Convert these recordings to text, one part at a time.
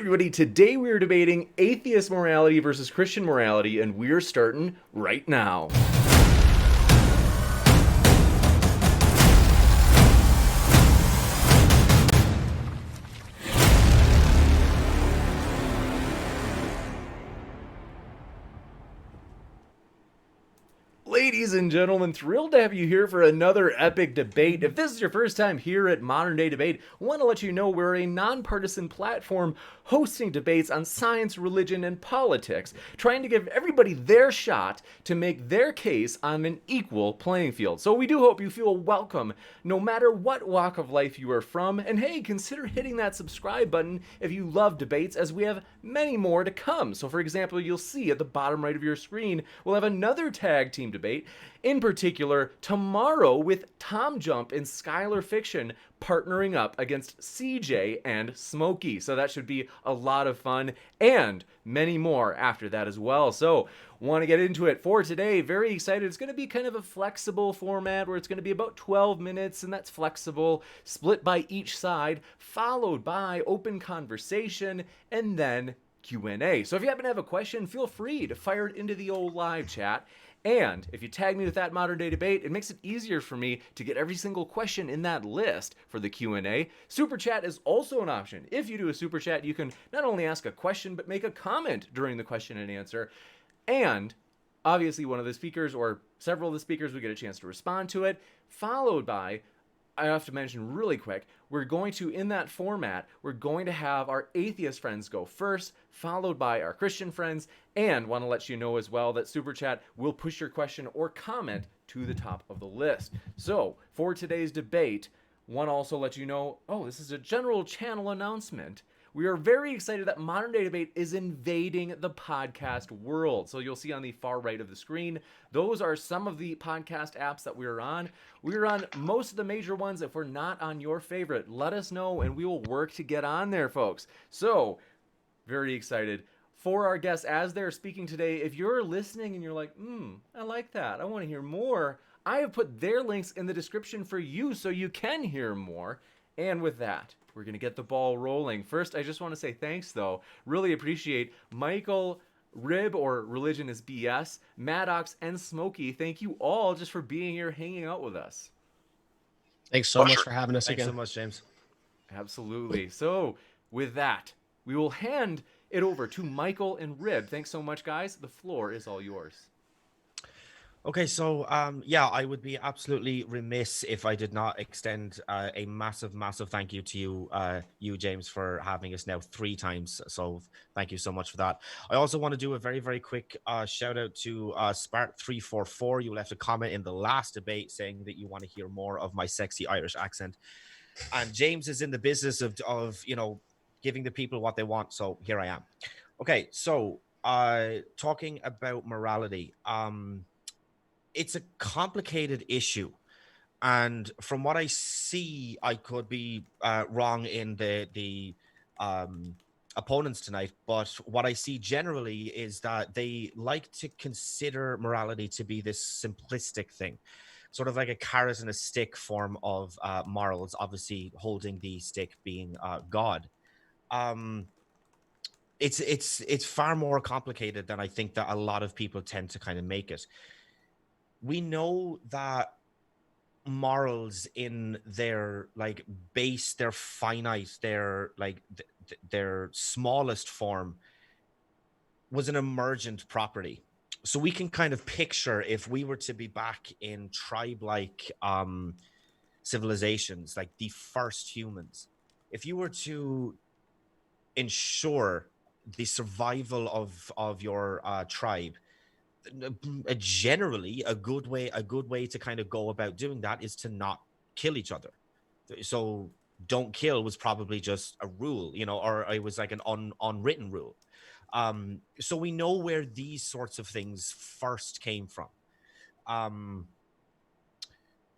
everybody, today we are debating atheist morality versus Christian morality, and we're starting right now. Ladies and gentlemen, thrilled to have you here for another epic debate. If this is your first time here at Modern Day Debate, I want to let you know we're a non-partisan platform hosting debates on science, religion, and politics, trying to give everybody their shot to make their case on an equal playing field. So we do hope you feel welcome no matter what walk of life you are from, and hey, consider hitting that subscribe button if you love debates, as we have many more to come. So for example, you'll see at the bottom right of your screen, we'll have another tag team debate, in particular tomorrow, with Tom Jump and Skylar Fiction partnering up against CJ and Smokey. So that should be a lot of fun, and many more after that as well. So want to get into it for today. Very excited. It's going to be kind of a flexible format where it's going to be about 12 minutes, and that's flexible, split by each side, followed by open conversation, and then Q&A. So if you happen to have a question, feel free to fire it into the old live chat. And if you tag me with that Modern Day Debate, it makes it easier for me to get every single question in that list for the Q&A. Super Chat is also an option. If you do a Super Chat, you can not only ask a question, but make a comment during the question and answer. And obviously one of the speakers or several of the speakers will get a chance to respond to it, followed by, I have to mention really quick, we're going to, in that format, we're going to have our atheist friends go first, followed by our Christian friends, and want to let you know as well that Super Chat will push your question or comment to the top of the list. So, for today's debate, want to also let you know, this is a general channel announcement. We are very excited that Modern Day Debate is invading the podcast world. So you'll see on the far right of the screen, those are some of the podcast apps that we're on. We're on most of the major ones. If we're not on your favorite, let us know and we will work to get on there, folks. So, very excited. For our guests, as they're speaking today, if you're listening and you're like, I like that, I want to hear more, I have put their links in the description for you so you can hear more. And with that, we're going to get the ball rolling. First, I just want to say thanks, though. Really appreciate Micheal, Rib, or Religion is BS, Maddox, and Smokey. Thank you all just for being here, hanging out with us. Thanks so much for having us again. Thanks so much, James. Absolutely. So, with that, we will hand it over to Micheal and Rib. Thanks so much, guys. The floor is all yours. Okay, so I would be absolutely remiss if I did not extend a massive thank you to you, James, for having us now 3 times. So thank you so much for that. I also want to do a very, very quick shout out to Spark344. You left a comment in the last debate saying that you want to hear more of my sexy Irish accent. And James is in the business of giving the people what they want. So here I am. Okay, so talking about morality. It's a complicated issue, and from what I see, I could be wrong in the opponents tonight, but what I see generally is that they like to consider morality to be this simplistic thing, sort of like a carrot and a stick form of morals, obviously holding the stick being God. It's far more complicated than I think that a lot of people tend to kind of make it. We know that morals in their base, their finite, their their smallest form was an emergent property. So we can kind of picture, if we were to be back in tribe-like civilizations, like the first humans, if you were to ensure the survival of your tribe, generally a good way to kind of go about doing that is to not kill each other. So don't kill was probably just a rule, or it was like an unwritten rule. So we know where these sorts of things first came from.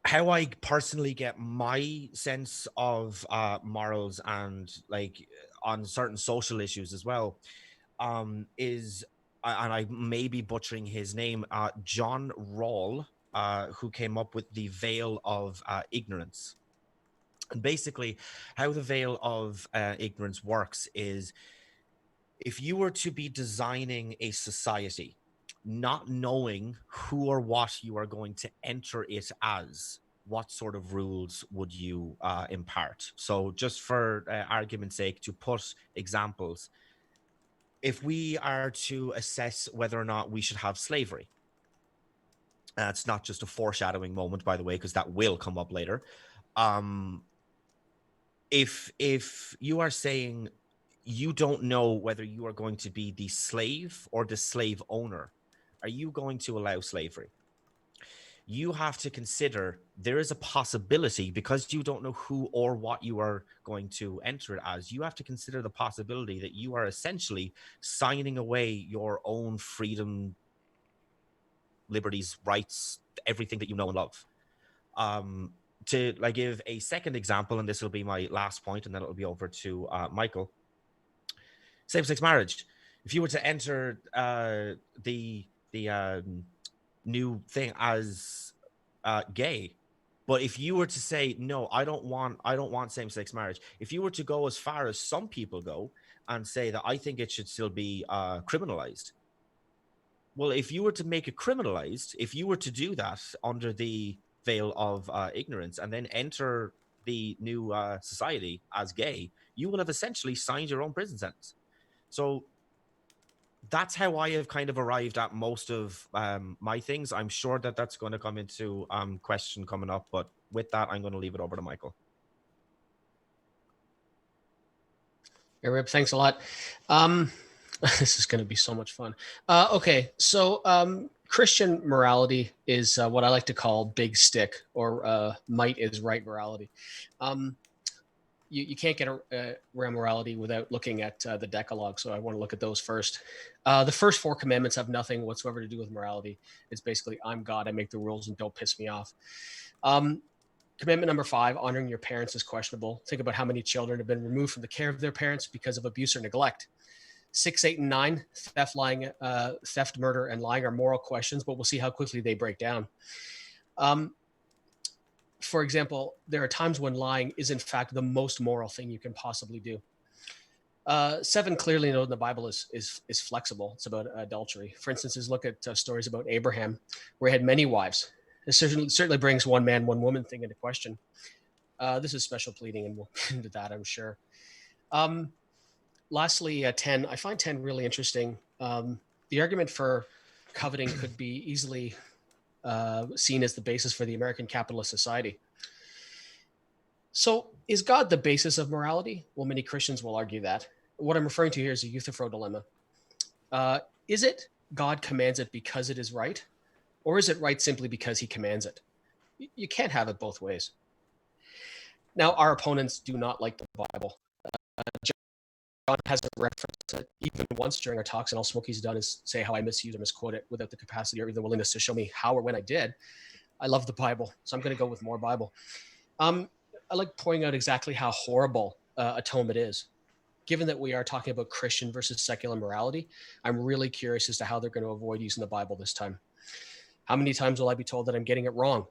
How I personally get my sense of morals and on certain social issues as well is, and I may be butchering his name, John Rawls, who came up with the veil of ignorance. And basically, how the veil of ignorance works is if you were to be designing a society, not knowing who or what you are going to enter it as, what sort of rules would you impart? So just for argument's sake, to put examples, if we are to assess whether or not we should have slavery, it's not just a foreshadowing moment, by the way, because that will come up later. If you are saying you don't know whether you are going to be the slave or the slave owner, are you going to allow slavery? You have to consider there is a possibility, because you don't know who or what you are going to enter it as, you have to consider the possibility that you are essentially signing away your own freedom, liberties, rights, everything that you know and love. To like give a second example, and this will be my last point, and then it'll be over to Michael. Same-sex marriage. If you were to enter the new thing as gay, but if you were to say no, I don't want same-sex marriage. If you were to go as far as some people go and say that I think it should still be criminalized. Well, if you were to make it criminalized, if you were to do that under the veil of ignorance and then enter the new society as gay, you will have essentially signed your own prison sentence. So that's how I have kind of arrived at most of my things. I'm sure that that's going to come into question coming up, but with that, I'm going to leave it over to Michael. Hey, Rip, thanks a lot. This is going to be so much fun. Okay, so Christian morality is what I like to call big stick, or might is right morality. You can't get around morality without looking at the Decalogue, so I want to look at those first. The first 4 commandments have nothing whatsoever to do with morality. It's basically, I'm God, I make the rules, and don't piss me off. Commandment number 5, honoring your parents, is questionable. Think about how many children have been removed from the care of their parents because of abuse or neglect. 6, 8, and 9, theft, murder, and lying are moral questions, but we'll see how quickly they break down. For example, there are times when lying is in fact the most moral thing you can possibly do. 7, clearly noted in the Bible, is flexible. It's about adultery. For instance, look at stories about Abraham, where he had many wives. This certainly brings one man, one woman thing into question. This is special pleading, and we'll get into that, I'm sure. Lastly, 10. I find 10 really interesting. The argument for coveting could be easily seen as the basis for the American capitalist society. So is God the basis of morality? Well, many Christians will argue that. What I'm referring to here is a Euthyphro dilemma. Is it God commands it because it is right? Or is it right simply because he commands it? You can't have it both ways. Now, our opponents do not like the Bible. John hasn't referenced it even once during our talks, and all Smokey's done is say how I misuse or misquote it without the capacity or even the willingness to show me how or when I did. I love the Bible, so I'm going to go with more Bible. I like pointing out exactly how horrible atonement is. Given that we are talking about Christian versus secular morality, I'm really curious as to how they're going to avoid using the Bible this time. How many times will I be told that I'm getting it wrong?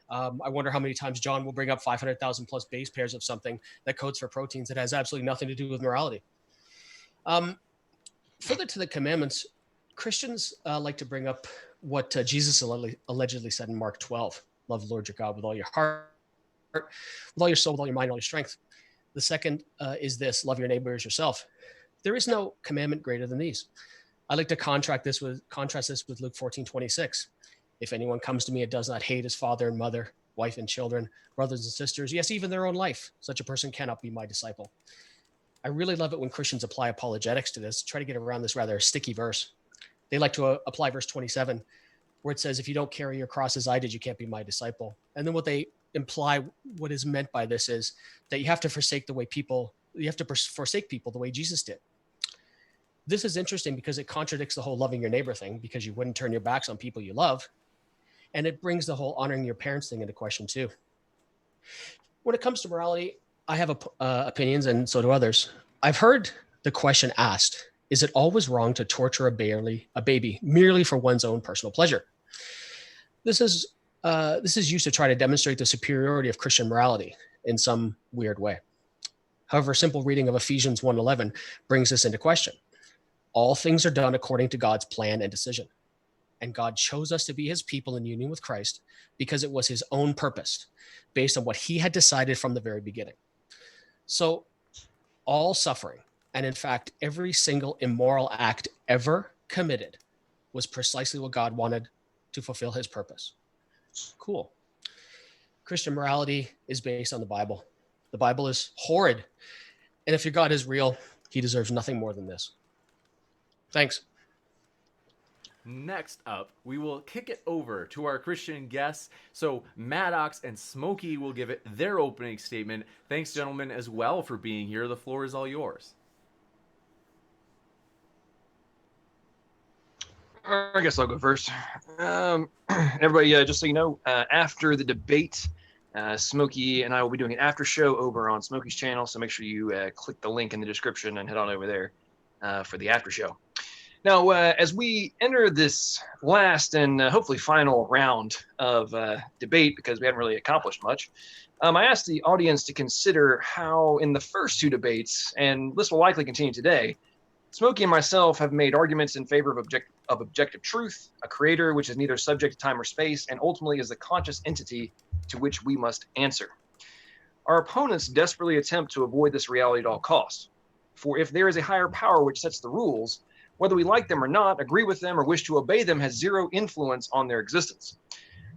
I wonder how many times John will bring up 500,000 plus base pairs of something that codes for proteins that has absolutely nothing to do with morality. Further to the commandments, Christians like to bring up what Jesus allegedly said in Mark 12. Love the Lord your God with all your heart, with all your soul, with all your mind, all your strength. The second is this: love your neighbor as yourself. There is no commandment greater than these. I like to contrast this with Luke 14:26. If anyone comes to me and does not hate his father and mother, wife and children, brothers and sisters, yes, even their own life, such a person cannot be my disciple. I really love it when Christians apply apologetics to this, try to get around this rather sticky verse. They like to apply verse 27, where it says, if you don't carry your cross as I did, you can't be my disciple. And then what they imply, what is meant by this, is that you have to forsake people the way Jesus did. This is interesting because it contradicts the whole loving your neighbor thing, because you wouldn't turn your backs on people you love. And it brings the whole honoring your parents thing into question too. When it comes to morality, I have opinions, and so do others. I've heard the question asked, is it always wrong to torture a baby merely for one's own personal pleasure? This is used to try to demonstrate the superiority of Christian morality in some weird way. However, a simple reading of Ephesians 1:11 brings this into question. All things are done according to God's plan and decision. And God chose us to be his people in union with Christ because it was his own purpose based on what he had decided from the very beginning. So all suffering, and in fact, every single immoral act ever committed was precisely what God wanted to fulfill his purpose. Cool. Christian morality is based on the Bible. The Bible is horrid. And if your God is real, he deserves nothing more than this. Thanks. Next up, we will kick it over to our Christian guests. So Maddox and Smokey will give it their opening statement. Thanks, gentlemen, as well for being here. The floor is all yours. I guess I'll go first. Everybody, just so you know, after the debate, Smokey and I will be doing an after show over on Smokey's channel. So make sure you click the link in the description and head on over there for the after show. Now, as we enter this last and hopefully final round of debate, because we haven't really accomplished much, I asked the audience to consider how in the first two debates, and this will likely continue today, Smokey and myself have made arguments in favor of objective truth, a creator which is neither subject to time or space, and ultimately is the conscious entity to which we must answer. Our opponents desperately attempt to avoid this reality at all costs. For if there is a higher power which sets the rules, whether we like them or not, agree with them, or wish to obey them has zero influence on their existence.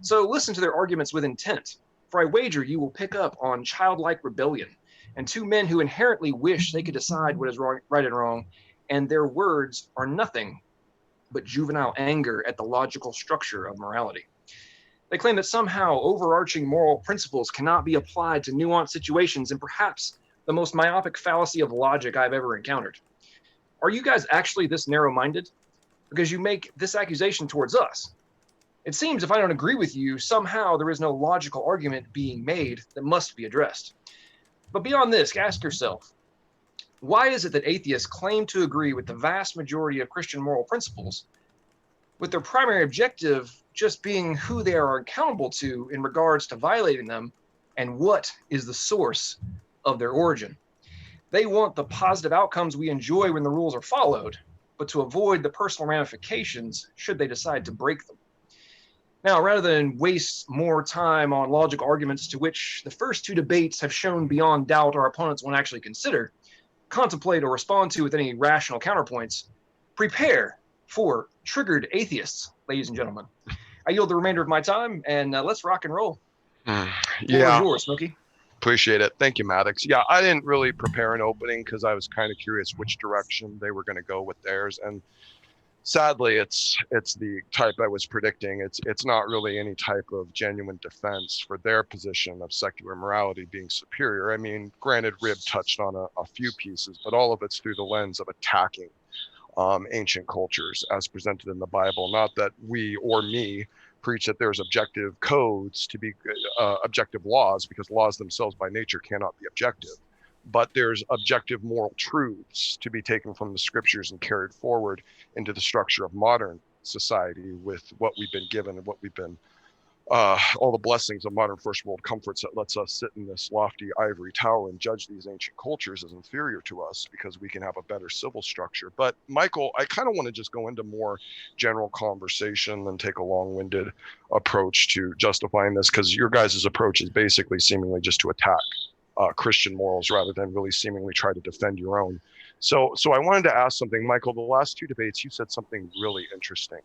So listen to their arguments with intent, for I wager you will pick up on childlike rebellion and two men who inherently wish they could decide what is wrong, right and wrong, and their words are nothing but juvenile anger at the logical structure of morality. They claim that somehow overarching moral principles cannot be applied to nuanced situations in perhaps the most myopic fallacy of logic I've ever encountered. Are you guys actually this narrow-minded? Because you make this accusation towards us. It seems if I don't agree with you, somehow there is no logical argument being made that must be addressed. But beyond this, ask yourself, why is it that atheists claim to agree with the vast majority of Christian moral principles, with their primary objective just being who they are accountable to in regards to violating them and what is the source of their origin? They want the positive outcomes we enjoy when the rules are followed, but to avoid the personal ramifications should they decide to break them. Now, rather than waste more time on logical arguments to which the first two debates have shown beyond doubt our opponents won't actually consider, contemplate, or respond to with any rational counterpoints, prepare for triggered atheists, ladies and gentlemen. I yield the remainder of my time, and let's rock and roll. Yeah. Yours, Smokey. Appreciate it. Thank you, Maddox. Yeah, I didn't really prepare an opening because I was kind of curious which direction they were going to go with theirs. And sadly, it's the type I was predicting. It's not really any type of genuine defense for their position of secular morality being superior. I mean, granted, Rib touched on a few pieces, but all of it's through the lens of attacking ancient cultures as presented in the Bible. Not that we or me preach that there's objective codes to be objective laws, because laws themselves by nature cannot be objective, but there's objective moral truths to be taken from the scriptures and carried forward into the structure of modern society with what we've been given and what we've been all the blessings of modern first world comforts that lets us sit in this lofty ivory tower and judge these ancient cultures as inferior to us because we can have a better civil structure. But Micheal, I kind of want to just go into more general conversation than take a long-winded approach to justifying this, because your guys' approach is basically seemingly just to attack Christian morals rather than really seemingly try to defend your own. So I wanted to ask something, Micheal. The last two debates, you said something really interesting.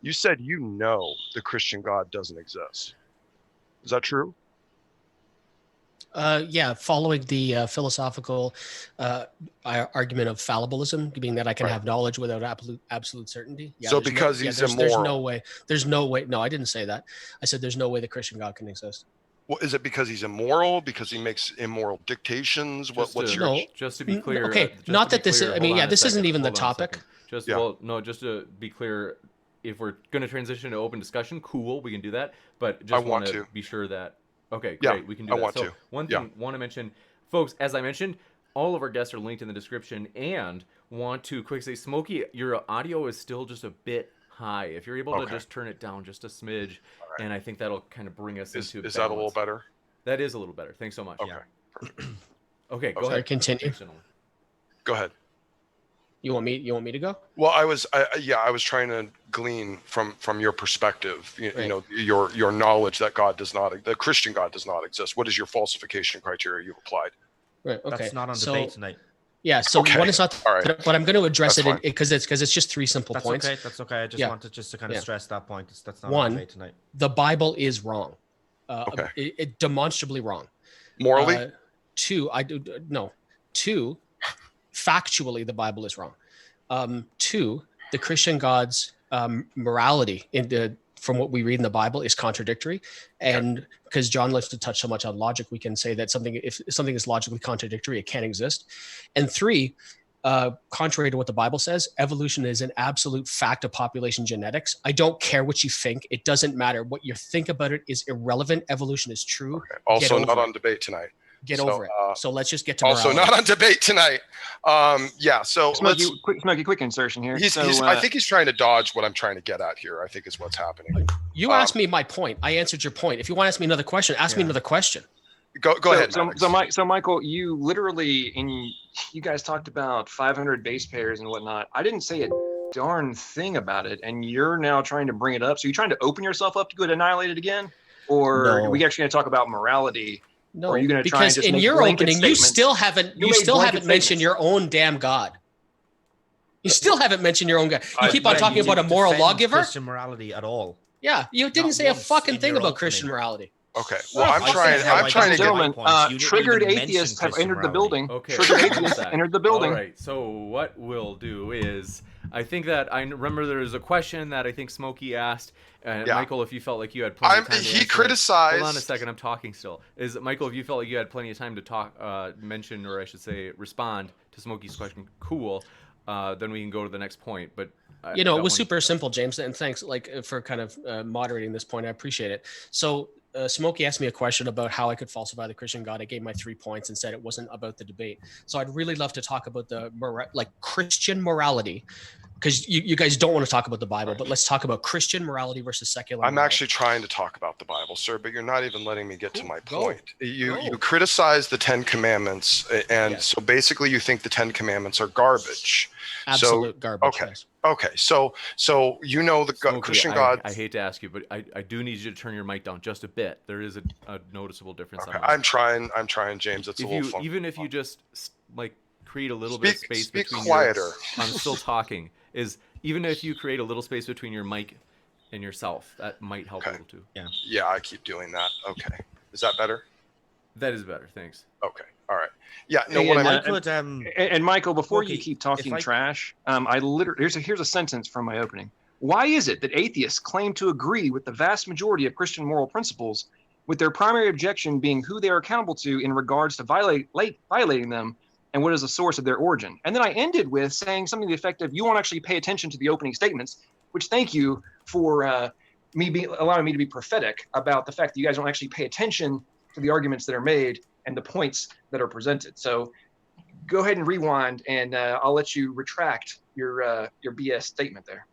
You said the Christian God doesn't exist. Is that true? Yeah, following the philosophical argument of fallibilism, being that I can have knowledge without absolute certainty. Yeah, so because he's immoral. There's no way. No, I didn't say that. I said there's no way the Christian God can exist. Well, is it because he's immoral? Because he makes immoral dictations? Just to be clear. Okay, not that this. I mean, yeah, this isn't even the topic. Just to be clear, if we're going to transition to open discussion, cool, we can do that. But just want to be sure that. Okay, great, we can do that. One thing I want to mention, folks, as I mentioned, all of our guests are linked in the description, and want to quick say, Smokey, your audio is still just a bit high. If you're able to just turn it down just a smidge, and I think that'll kind of bring us into balance. Is that a little better? That is a little better. Thanks so much. Okay. Okay, go ahead. Continue. Go ahead. You want me to go? Well, I was trying to glean from your perspective, Right. your knowledge that the Christian God does not exist. What is your falsification criteria you've applied? Right. Okay. That's not on debate tonight. Yeah. So Okay. one is not, All right. but I'm going to address That's it because it's just three simple That's points. okay. That's okay. I just wanted to kind of stress that point. That's not on debate tonight. The Bible is wrong. Okay. It demonstrably wrong. Morally? Two, factually, the Bible is wrong. Two, the Christian God's morality from what we read in the Bible is contradictory. And because John likes to touch so much on logic, we can say that if something is logically contradictory, it can't exist. And three, contrary to what the Bible says, evolution is an absolute fact of population genetics. I don't care what you think. It doesn't matter. What you think about it is irrelevant. Evolution is true. Okay. Also not on debate tonight. Get over it. So let's just get to also morality. not on debate tonight. So Smokey, quick insertion here. I think he's trying to dodge what I'm trying to get at here. I think is what's happening. You asked me my point. I answered your point. If you want to ask me another question, ask me another question. Go ahead. So Micheal, you literally you guys talked about 500 base pairs and whatnot. I didn't say a darn thing about it, and you're now trying to bring it up. So you're trying to open yourself up to get annihilated again, or are we actually going to talk about morality? No, or are you going to try and just in make your blanket opening, you statements? still haven't mentioned your own damn God. You still haven't mentioned your own God. You keep on talking about a moral lawgiver. Christian morality at all. Yeah, you didn't say a fucking thing about Christian morality. Okay. Well, I'm trying to gentlemen, triggered atheists have entered the building. Okay. Triggered atheists entered the building. All right. So what we'll do is, I think that I remember there was a question that I think Smokey asked. Micheal, if you felt like you had plenty of time to he answer criticized. Hold on a second. I'm talking still. Micheal, if you felt like you had plenty of time to talk, mention, or I should say, respond to Smokey's question, cool. Then we can go to the next point. But it was super simple, James, and thanks for kind of moderating this point. I appreciate it. So Smokey asked me a question about how I could falsify the Christian God. I gave my 3 points and said it wasn't about the debate. So I'd really love to talk about the Christian morality, because you guys don't want to talk about the Bible, but let's talk about Christian morality versus secular morality. I'm actually trying to talk about the Bible, sir, but you're not even letting me get to my point. You criticize the 10 Commandments, and so basically you think the 10 Commandments are garbage. Absolute garbage. Okay. Yes. Okay. So the Smokey, Christian God. I hate to ask you, but I do need you to turn your mic down just a bit. There is a noticeable difference. Okay. I'm trying, James. It's a little fun. Even if you just create a little bit of space between. Speak quieter. I'm still talking. Even if you create a little space between your mic and yourself, that might help a little too. Yeah. Yeah, I keep doing that. Okay. Is that better? That is better. Thanks. Okay. All right. Yeah. No. And Micheal, before you keep talking trash, here's a sentence from my opening. Why is it that atheists claim to agree with the vast majority of Christian moral principles, with their primary objection being who they are accountable to in regards to violating them, and what is the source of their origin? And then I ended with saying something to the effect of, you won't actually pay attention to the opening statements, which thank you for allowing me to be prophetic about the fact that you guys don't actually pay attention to the arguments that are made and the points that are presented. So go ahead and rewind, and I'll let you retract your BS statement there.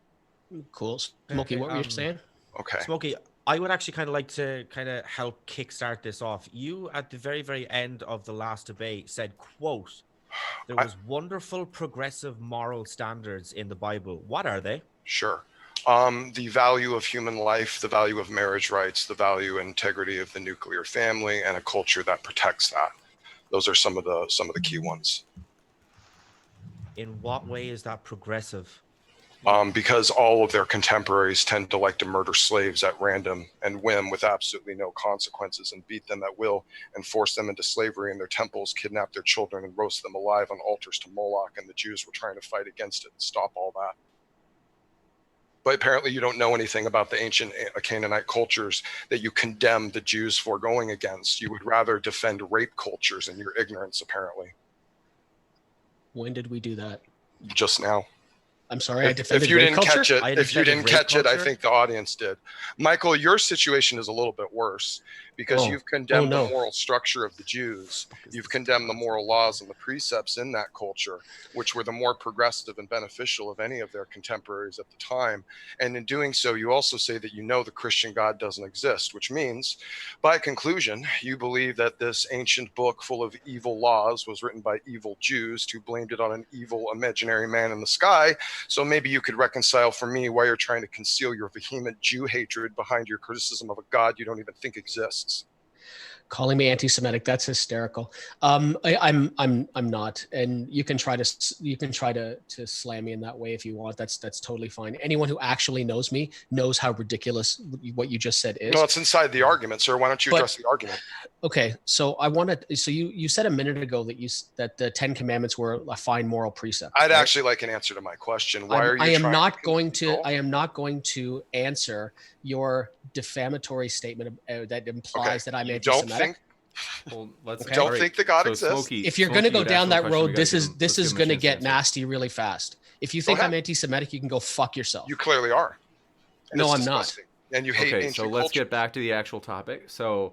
Cool. Smokey, what were you saying? Okay. Smokey, I would actually kind of like to help kickstart this off. You, at the very, very end of the last debate, said, quote, there was wonderful progressive moral standards in the Bible. What are they? Sure. The value of human life, the value of marriage rights, the value and integrity of the nuclear family, and a culture that protects that. Those are some of the key ones. In what way is that progressive? Because all of their contemporaries tend to like to murder slaves at random and whim with absolutely no consequences, and beat them at will and force them into slavery in their temples, kidnap their children and roast them alive on altars to Moloch, and the Jews were trying to fight against it and stop all that. But apparently you don't know anything about the ancient Canaanite cultures that you condemn the Jews for going against. You would rather defend rape cultures in your ignorance, apparently. When did we do that? Just now. I'm sorry, I defended if you rape didn't culture? catch it, I think the audience did. Micheal, your situation is a little bit worse because you've condemned no. the moral structure of the Jews. You've condemned the moral laws and the precepts in that culture, which were the more progressive and beneficial of any of their contemporaries at the time. And in doing so, you also say that you know the Christian God doesn't exist, which means, by conclusion, you believe that this ancient book full of evil laws was written by evil Jews who blamed it on an evil imaginary man in the sky. So maybe you could reconcile for me why you're trying to conceal your vehement Jew hatred behind your criticism of a God you don't even think exists. Calling me anti-Semitic, that's hysterical. I'm not, and you can try to slam me in that way if you want. That's totally fine. Anyone who actually knows me knows how ridiculous what you just said is. No, it's inside the argument, sir. Why don't you address the argument? Okay, so you said a minute ago that the 10 Commandments were a fine moral precept. I'd actually like an answer to my question. Why are you? I am not going to answer your defamatory statement that implies that I'm anti-Semitic. Don't think that God exists. Smokey, if you're going to go down that road, this is going to get nasty really fast. If you think I'm anti-Semitic, you can go fuck yourself. You clearly are. No, I'm not. And you hate ancient so let's culture. get back to the actual topic. So,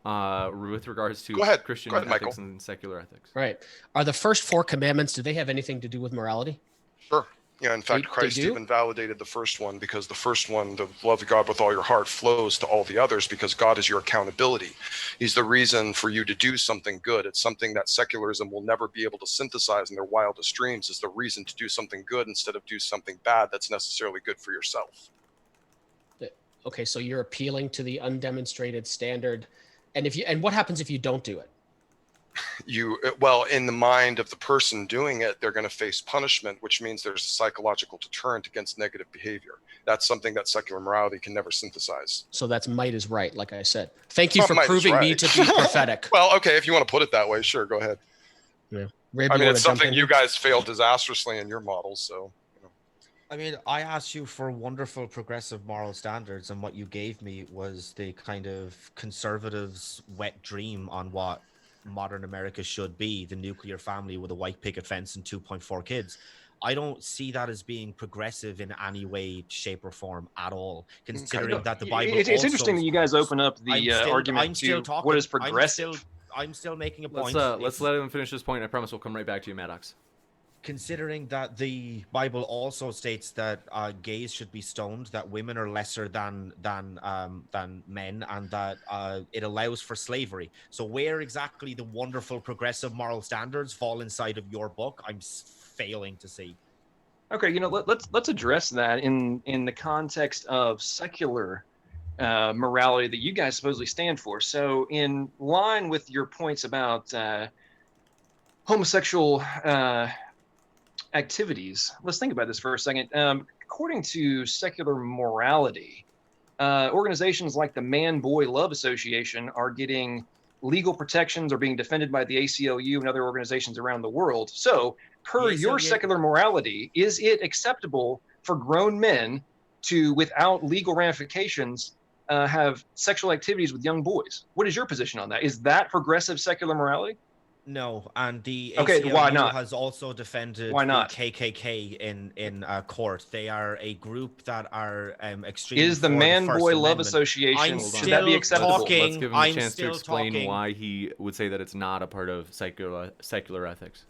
with regards to Christian ethics Michael. and secular ethics, right? Are the first 4 commandments? Do they have anything to do with morality? Sure. Yeah, in fact, Christ even validated the first one, because the first one, the love of God with all your heart, flows to all the others because God is your accountability. He's the reason for you to do something good. It's something that secularism will never be able to synthesize in their wildest dreams, is the reason to do something good instead of do something bad that's necessarily good for yourself. Okay, so you're appealing to the undemonstrated standard. And what happens if you don't do it? In the mind of the person doing it, they're going to face punishment, which means there's a psychological deterrent against negative behavior. That's something that secular morality can never synthesize. So that's might is right, like I said. Thank you for proving me to be prophetic. Well, okay, if you want to put it that way, sure, go ahead. Yeah. It's something you guys failed disastrously in your models, so. I mean, I asked you for wonderful progressive moral standards, and what you gave me was the kind of conservatives' wet dream on what modern America should be, the nuclear family with a white picket fence and 2.4 kids. I don't see that as being progressive in any way, shape, or form at all, considering that the Bible It's interesting that you guys open up the argument to what is progressive. I'm still making a point. Let's let him finish this point. I promise we'll come right back to you, Maddox. Considering that the Bible also states that gays should be stoned, that women are lesser than men, and that it allows for slavery. So where exactly the wonderful progressive moral standards fall inside of your book, I'm failing to see. Okay, let's address that in the context of secular morality that you guys supposedly stand for. So in line with your points about homosexual activities, let's think about this for a second. According to secular morality, organizations like the Man-Boy Love Association are getting legal protections or being defended by the ACLU and other organizations around the world. So, per your secular morality, is it acceptable for grown men to, without legal ramifications, have sexual activities with young boys? What is your position on that? Is that progressive secular morality? No, and the ACLU has also defended the KKK in court. They are a group that are extremely. Is the Man-Boy Love Association, should that be acceptable? Let's give him a chance to explain why he would say that it's not a part of secular ethics.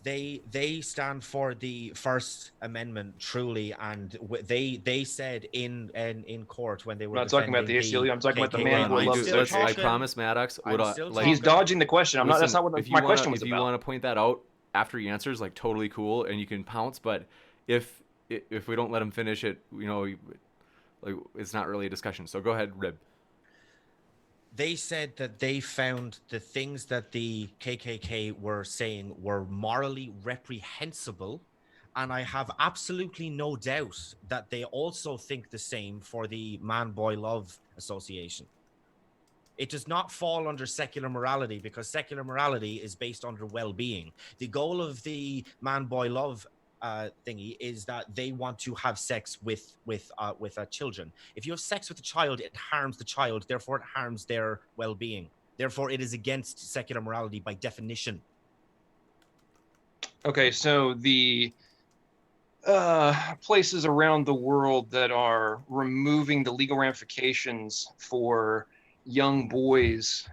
They stand for the First Amendment, truly, and they said in court when they were. I'm not talking about the ACLU. I'm talking about the Man-Boy Love Association. I promise, Maddox. He's dodging the question. I'm not. That's not what my question was about. If you want to point that out after he answers, like totally cool, and you can pounce. But if we don't let him finish it, it's not really a discussion. So go ahead, Rib. They said that they found the things that the KKK were saying were morally reprehensible, and I have absolutely no doubt that they also think the same for the Man-Boy Love Association. It does not fall under secular morality because secular morality is based under well-being. The goal of the Man-Boy Love thingy is that they want to have sex with children. If you have sex with a child, it harms the child, therefore it harms their well-being. Therefore it is against secular morality by definition. Okay, so places around the world that are removing the legal ramifications for young boys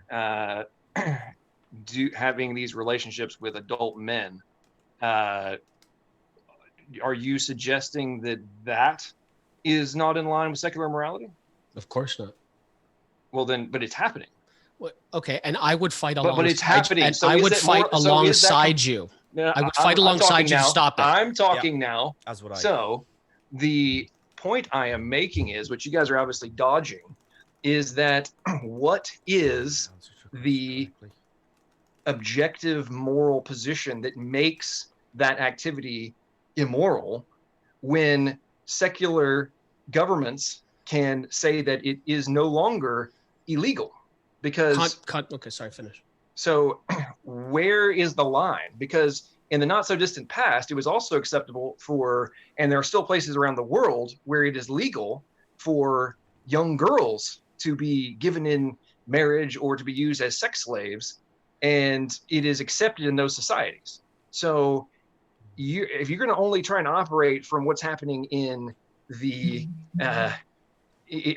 having these relationships with adult men. Are you suggesting that that is not in line with secular morality? Of course not. Well, then, but it's happening. Well, okay, and I would fight But alongside. it's happening. And So I is would it fight more- so is that alongside you. No, I would fight alongside you to now. stop it. I'm talking now. That's what I. So the point I am making is, which you guys are obviously dodging, is that what is the objective moral position that makes that activity immoral when secular governments can say that it is no longer illegal? Because okay, sorry, finish. so where is the line? Because in the not so distant past, it was also acceptable for, and there are still places around the world where it is legal for young girls to be given in marriage or to be used as sex slaves, and it is accepted in those societies. So if you're going to only try and operate from what's happening in the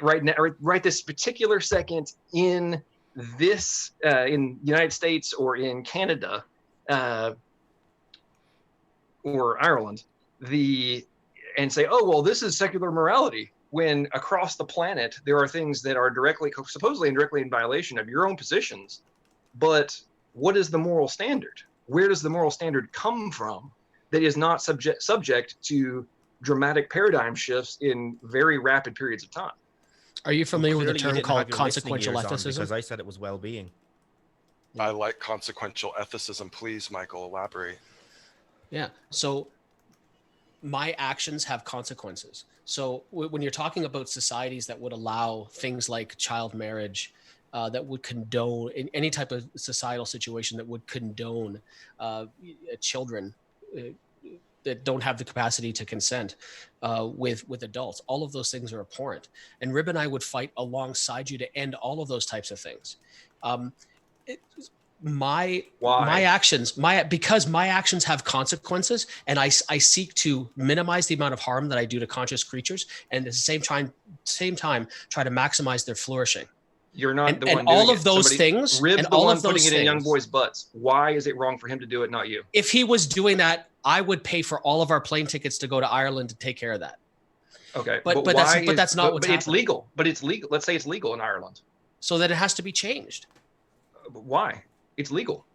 right now, right this particular second in this in the United States or in Canada or Ireland, and say, oh, well, this is secular morality, when across the planet there are things that are supposedly indirectly in violation of your own positions. But what is the moral standard? Where does the moral standard come from that is not subject to dramatic paradigm shifts in very rapid periods of time? Are you familiar with a Clearly you term didn't called have your listening consequential ears on, ethicism? because I said it was well-being. I like consequential ethicism. Please, Michael, elaborate. Yeah. So my actions have consequences. So when you're talking about societies that would allow things like child marriage, that would condone in any type of societal situation that would condone children that don't have the capacity to consent with adults, all of those things are abhorrent. And Rib and I would fight alongside you to end all of those types of things. My actions have consequences, and I seek to minimize the amount of harm that I do to conscious creatures, and at the same time try to maximize their flourishing. You're not and, the one and doing all it. of those Somebody, things, Rib's and the all one of those putting it in young things. boys' butts. Why is it wrong for him to do it, not you? If he was doing that, I would pay for all of our plane tickets to go to Ireland to take care of that. Okay, but that's not what's it's happening. legal. But it's legal. Let's say it's legal in Ireland. So that it has to be changed. Why? It's legal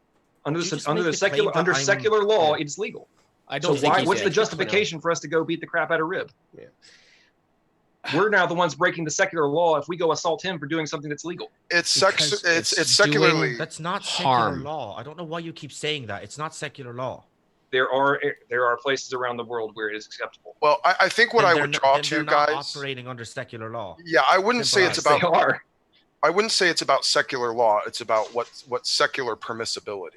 under secular law. It's legal. I don't. So why? What's the justification for us to go beat the crap out of Rib? Yeah. We're now the ones breaking the secular law if we go assault him for doing something that's legal. It's secularly. That's not harm. secular law. I don't know why you keep saying that. It's not secular law. There are places around the world where it is acceptable. Well, I think what I would draw to you guys, operating under secular law. Yeah, I wouldn't say it's about. They are. I wouldn't say it's about secular law. It's about what secular permissibility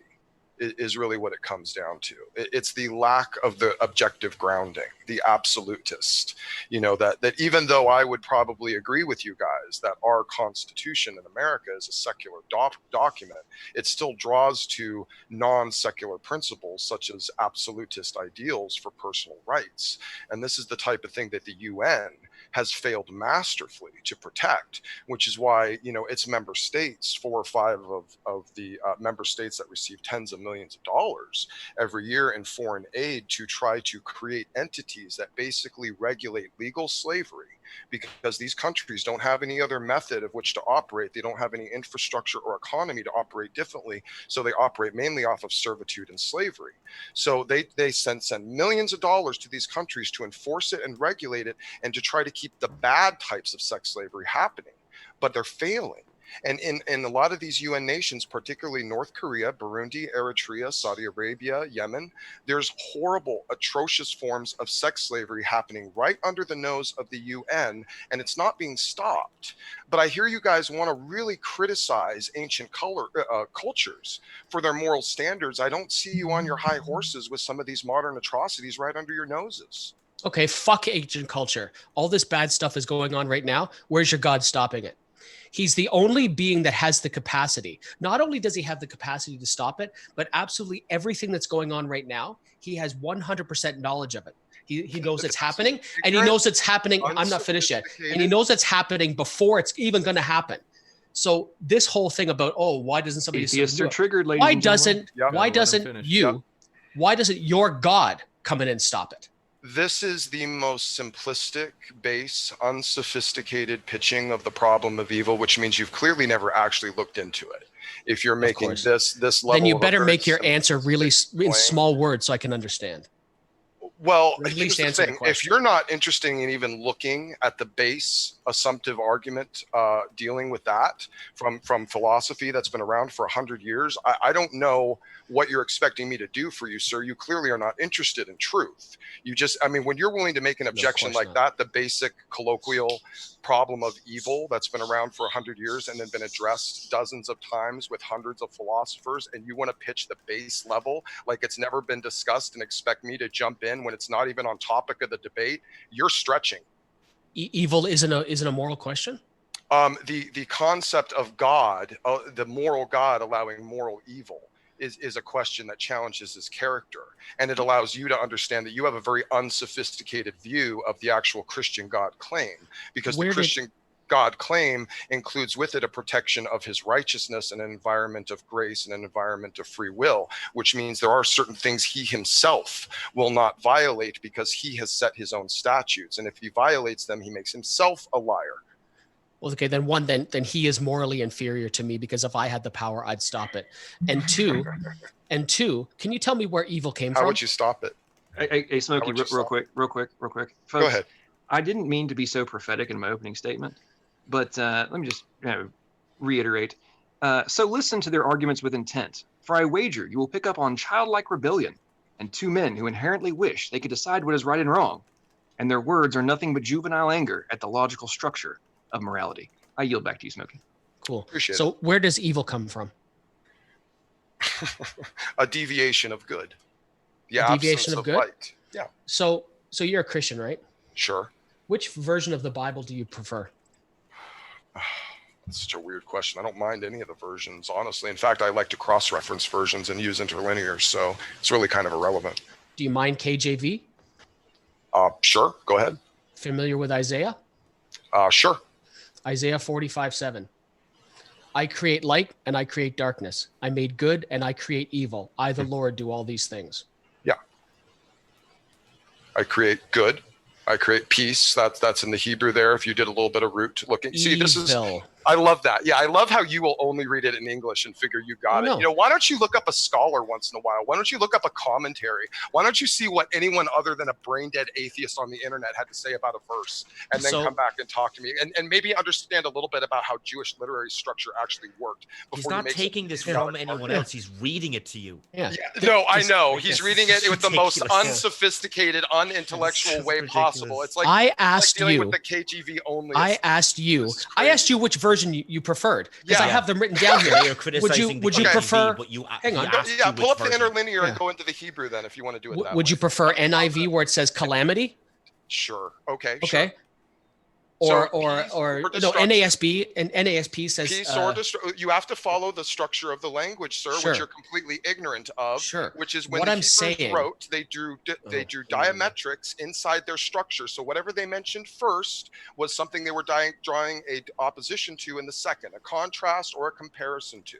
is really what it comes down to. It's the lack of the objective grounding, the absolutist. That even though I would probably agree with you guys that our Constitution in America is a secular document, it still draws to non-secular principles such as absolutist ideals for personal rights. And this is the type of thing that the UN has failed masterfully to protect, which is why, its member states, 4 or 5 of the member states that receive tens of millions of dollars every year in foreign aid to try to create entities that basically regulate legal slavery, because these countries don't have any other method of which to operate. They don't have any infrastructure or economy to operate differently. So they operate mainly off of servitude and slavery. So they send millions of dollars to these countries to enforce it and regulate it and to try to keep the bad types of sex slavery happening. But they're failing. And in a lot of these UN nations, particularly North Korea, Burundi, Eritrea, Saudi Arabia, Yemen, there's horrible, atrocious forms of sex slavery happening right under the nose of the UN, and it's not being stopped. But I hear you guys want to really criticize ancient cultures for their moral standards. I don't see you on your high horses with some of these modern atrocities right under your noses. Okay, fuck ancient culture. All this bad stuff is going on right now. Where's your God stopping it? He's the only being that has the capacity. Not only does he have the capacity to stop it, but absolutely everything that's going on right now, he has 100% knowledge of it. He knows it's happening, and he knows it's happening. I'm not finished yet. And he knows it's happening before it's even going to happen. So this whole thing about, why doesn't somebody Atheists are triggered, ladies why and gentlemen. why doesn't your God come in and stop it? This is the most simplistic, base, unsophisticated pitching of the problem of evil, which means you've clearly never actually looked into it. If you're making this level, then you better make your answer really in small words so I can understand. Well, at least here's the thing. If you're not interested in even looking at the base assumptive argument dealing with that from philosophy that's been around for 100 years, I don't know what you're expecting me to do for you, sir. You clearly are not interested in truth. You just, I mean, when you're willing to make an objection like that, the basic colloquial problem of evil that's been around for 100 years and then been addressed dozens of times with hundreds of philosophers, and you want to pitch the base level like it's never been discussed and expect me to jump in when it's not even on topic of the debate, you're stretching. Evil isn't a moral question? The concept of God, the moral God allowing moral evil, is a question that challenges his character, and it allows you to understand that you have a very unsophisticated view of the actual Christian God claim, because the Christian God claim includes with it a protection of his righteousness and an environment of grace and an environment of free will, which means there are certain things he himself will not violate because he has set his own statutes, and if he violates them, he makes himself a liar. Well, okay, then he is morally inferior to me, because if I had the power, I'd stop it. And two, can you tell me where evil came from? How would you stop it? Hey, Smokey, real quick. Folks, go ahead. I didn't mean to be so prophetic in my opening statement, but let me just reiterate. So listen to their arguments with intent, for I wager you will pick up on childlike rebellion and two men who inherently wish they could decide what is right and wrong, and their words are nothing but juvenile anger at the logical structure of morality. I yield back to you, Smokey. Cool. Appreciate so it. Where does evil come from? A deviation of good. A deviation of good? Light. Yeah. So you're a Christian, right? Sure. Which version of the Bible do you prefer? That's such a weird question. I don't mind any of the versions, honestly. In fact, I like to cross-reference versions and use interlinear, so it's really kind of irrelevant. Do you mind KJV? Sure. Go ahead. Familiar with Isaiah? Sure. Isaiah 45:7. I create light and I create darkness. I made good and I create evil. I, the Lord, do all these things. Yeah. I create good. I create peace. That's in the Hebrew there. If you did a little bit of root looking, see, this is. I love that. Yeah, I love how you will only read it in English and figure you got it. You know, why don't you look up a scholar once in a while? Why don't you look up a commentary? Why don't you see what anyone other than a brain-dead atheist on the internet had to say about a verse, and then come back and talk to me, and maybe understand a little bit about how Jewish literary structure actually worked. He's not taking this from anyone else. He's reading it to you. Yeah. No, I know. He's reading it with the most unsophisticated, unintellectual way possible. It's like I asked dealing you with the KJV only. I asked you which version you preferred, because I have them written down here. Would you prefer? Hang on. Yeah, pull up the interlinear and go into the Hebrew then, if you want to do it that way. Would you prefer NIV where it says calamity? Sure. Okay. Okay. Sure. Or no, NASB and NASP says peace or you have to follow the structure of the language, sir, which you're completely ignorant of. Sure. Which is when what the I'm Hebrews saying, wrote, they drew diametrics inside their structure. So whatever they mentioned first was something they were drawing a opposition to in the second, a contrast or a comparison to.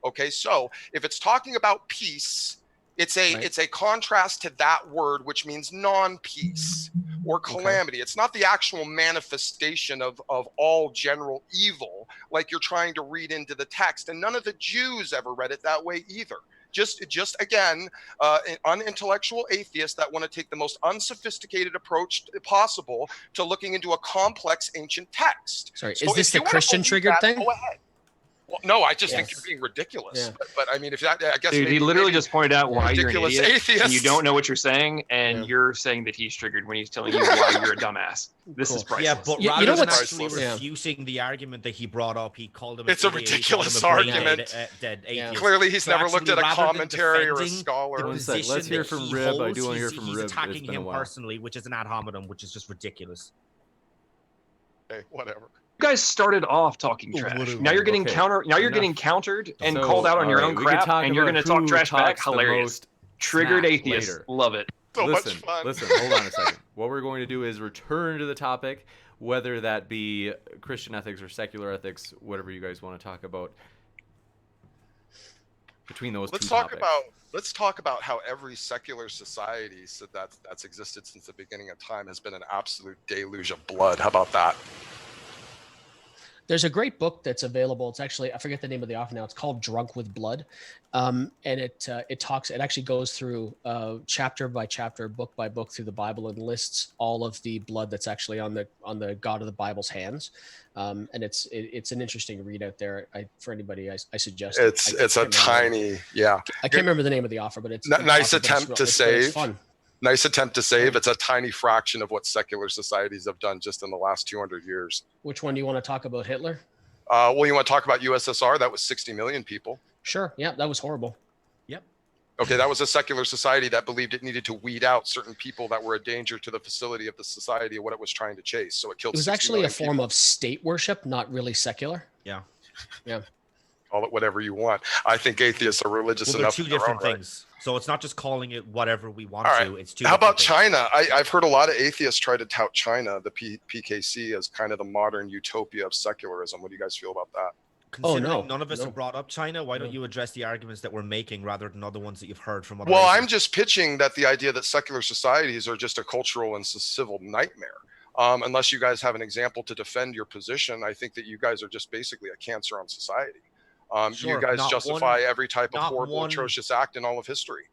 Okay, so if it's talking about peace, it's a contrast to that word, which means non-peace or calamity. It's not the actual manifestation of all general evil like you're trying to read into the text. And none of the Jews ever read it that way either. Just again, an unintellectual atheist that want to take the most unsophisticated approach possible to looking into a complex ancient text. Sorry, so is this the Christian triggered thing? Go ahead. Well, no, I just think you're being ridiculous. Yeah. But I mean, if that, I guess dude, he literally just pointed out why you're an idiot, atheist. And you don't know what you're saying, and you're saying that he's triggered when he's telling you why you're a dumbass. This is priceless. Yeah, but rather than actually refuting the argument that he brought up, he called him. It's a ridiculous argument. Clearly, he's never looked at a commentary or a scholar. Let's hear from Rib. I do want to hear from Rib. He's attacking him personally, which is an ad hominem, which is just ridiculous. Okay, whatever. You guys started off talking trash. Now you're getting getting countered and called out on your own crap, and you're going to talk trash back. Hilarious. Triggered atheist. Love it. So much listen, fun. listen, hold on a second. What we're going to do is return to the topic, whether that be Christian ethics or secular ethics, whatever you guys want to talk about between those two topics. Let's talk about how every secular society that's existed since the beginning of time has been an absolute deluge of blood. How about that? There's a great book that's available. It's actually, I forget the name of the author now. It's called Drunk with Blood. And it actually goes through chapter by chapter, book by book through the Bible, and lists all of the blood that's actually on the God of the Bible's hands. And it's an interesting read out there. For anybody, I suggest it. It's a tiny, yeah. I can't remember the name of the author, but it's nice attempt to save. It's fun. Nice attempt to save. It's a tiny fraction of what secular societies have done just in the last 200 years. Which one do you want to talk about? Hitler? Well, you want to talk about USSR? That was 60 million people. Sure. Yeah, that was horrible. Yep. Okay, that was a secular society that believed it needed to weed out certain people that were a danger to the facility of the society of what it was trying to chase. So it killed. It was actually a form of state worship, not really secular. Yeah. Yeah. Call it whatever you want. I think atheists are religious enough. They're two different things. So it's not just calling it whatever we want to. It's two. How about China? I've heard a lot of atheists try to tout China, the PKC, as kind of the modern utopia of secularism. What do you guys feel about that? Considering none of us have brought up China, why don't you address the arguments that we're making rather than other ones that you've heard from other Well, atheists? I'm just pitching that the idea that secular societies are just a cultural and civil nightmare. Unless you guys have an example to defend your position, I think that you guys are just basically a cancer on society. Sure, you guys justify every type of horrible, atrocious act in all of history.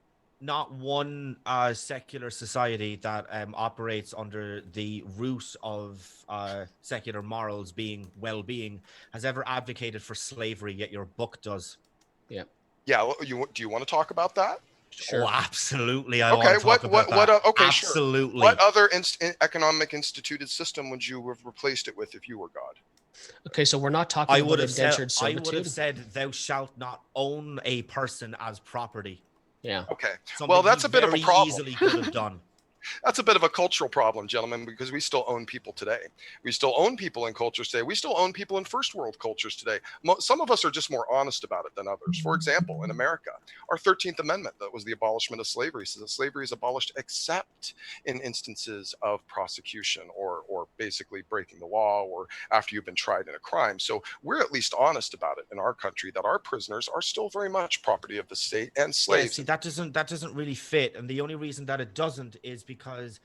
Not one secular society that operates under the root of secular morals being well-being has ever advocated for slavery, yet your book does. Yeah. Yeah. Do you want to talk about that? Sure. Oh, absolutely. I want to talk about that. Okay, absolutely. Sure. What other economic instituted system would you have replaced it with if you were God? Okay, so we're not talking about indentured servitude. I would have said, "Thou shalt not own a person as property." Yeah. Okay. Something well, that's a bit of a problem. Easily could have done. That's a bit of a cultural problem, gentlemen, because we still own people today. We still own people in cultures today. We still own people in first world cultures today. Some of us are just more honest about it than others. For example, in America, our 13th Amendment, that was the abolishment of slavery, says that slavery is abolished except in instances of prosecution or basically breaking the law or after you've been tried in a crime. So we're at least honest about it in our country, that our prisoners are still very much property of the state and slaves. Yeah, see, that doesn't really fit. And the only reason that it doesn't is because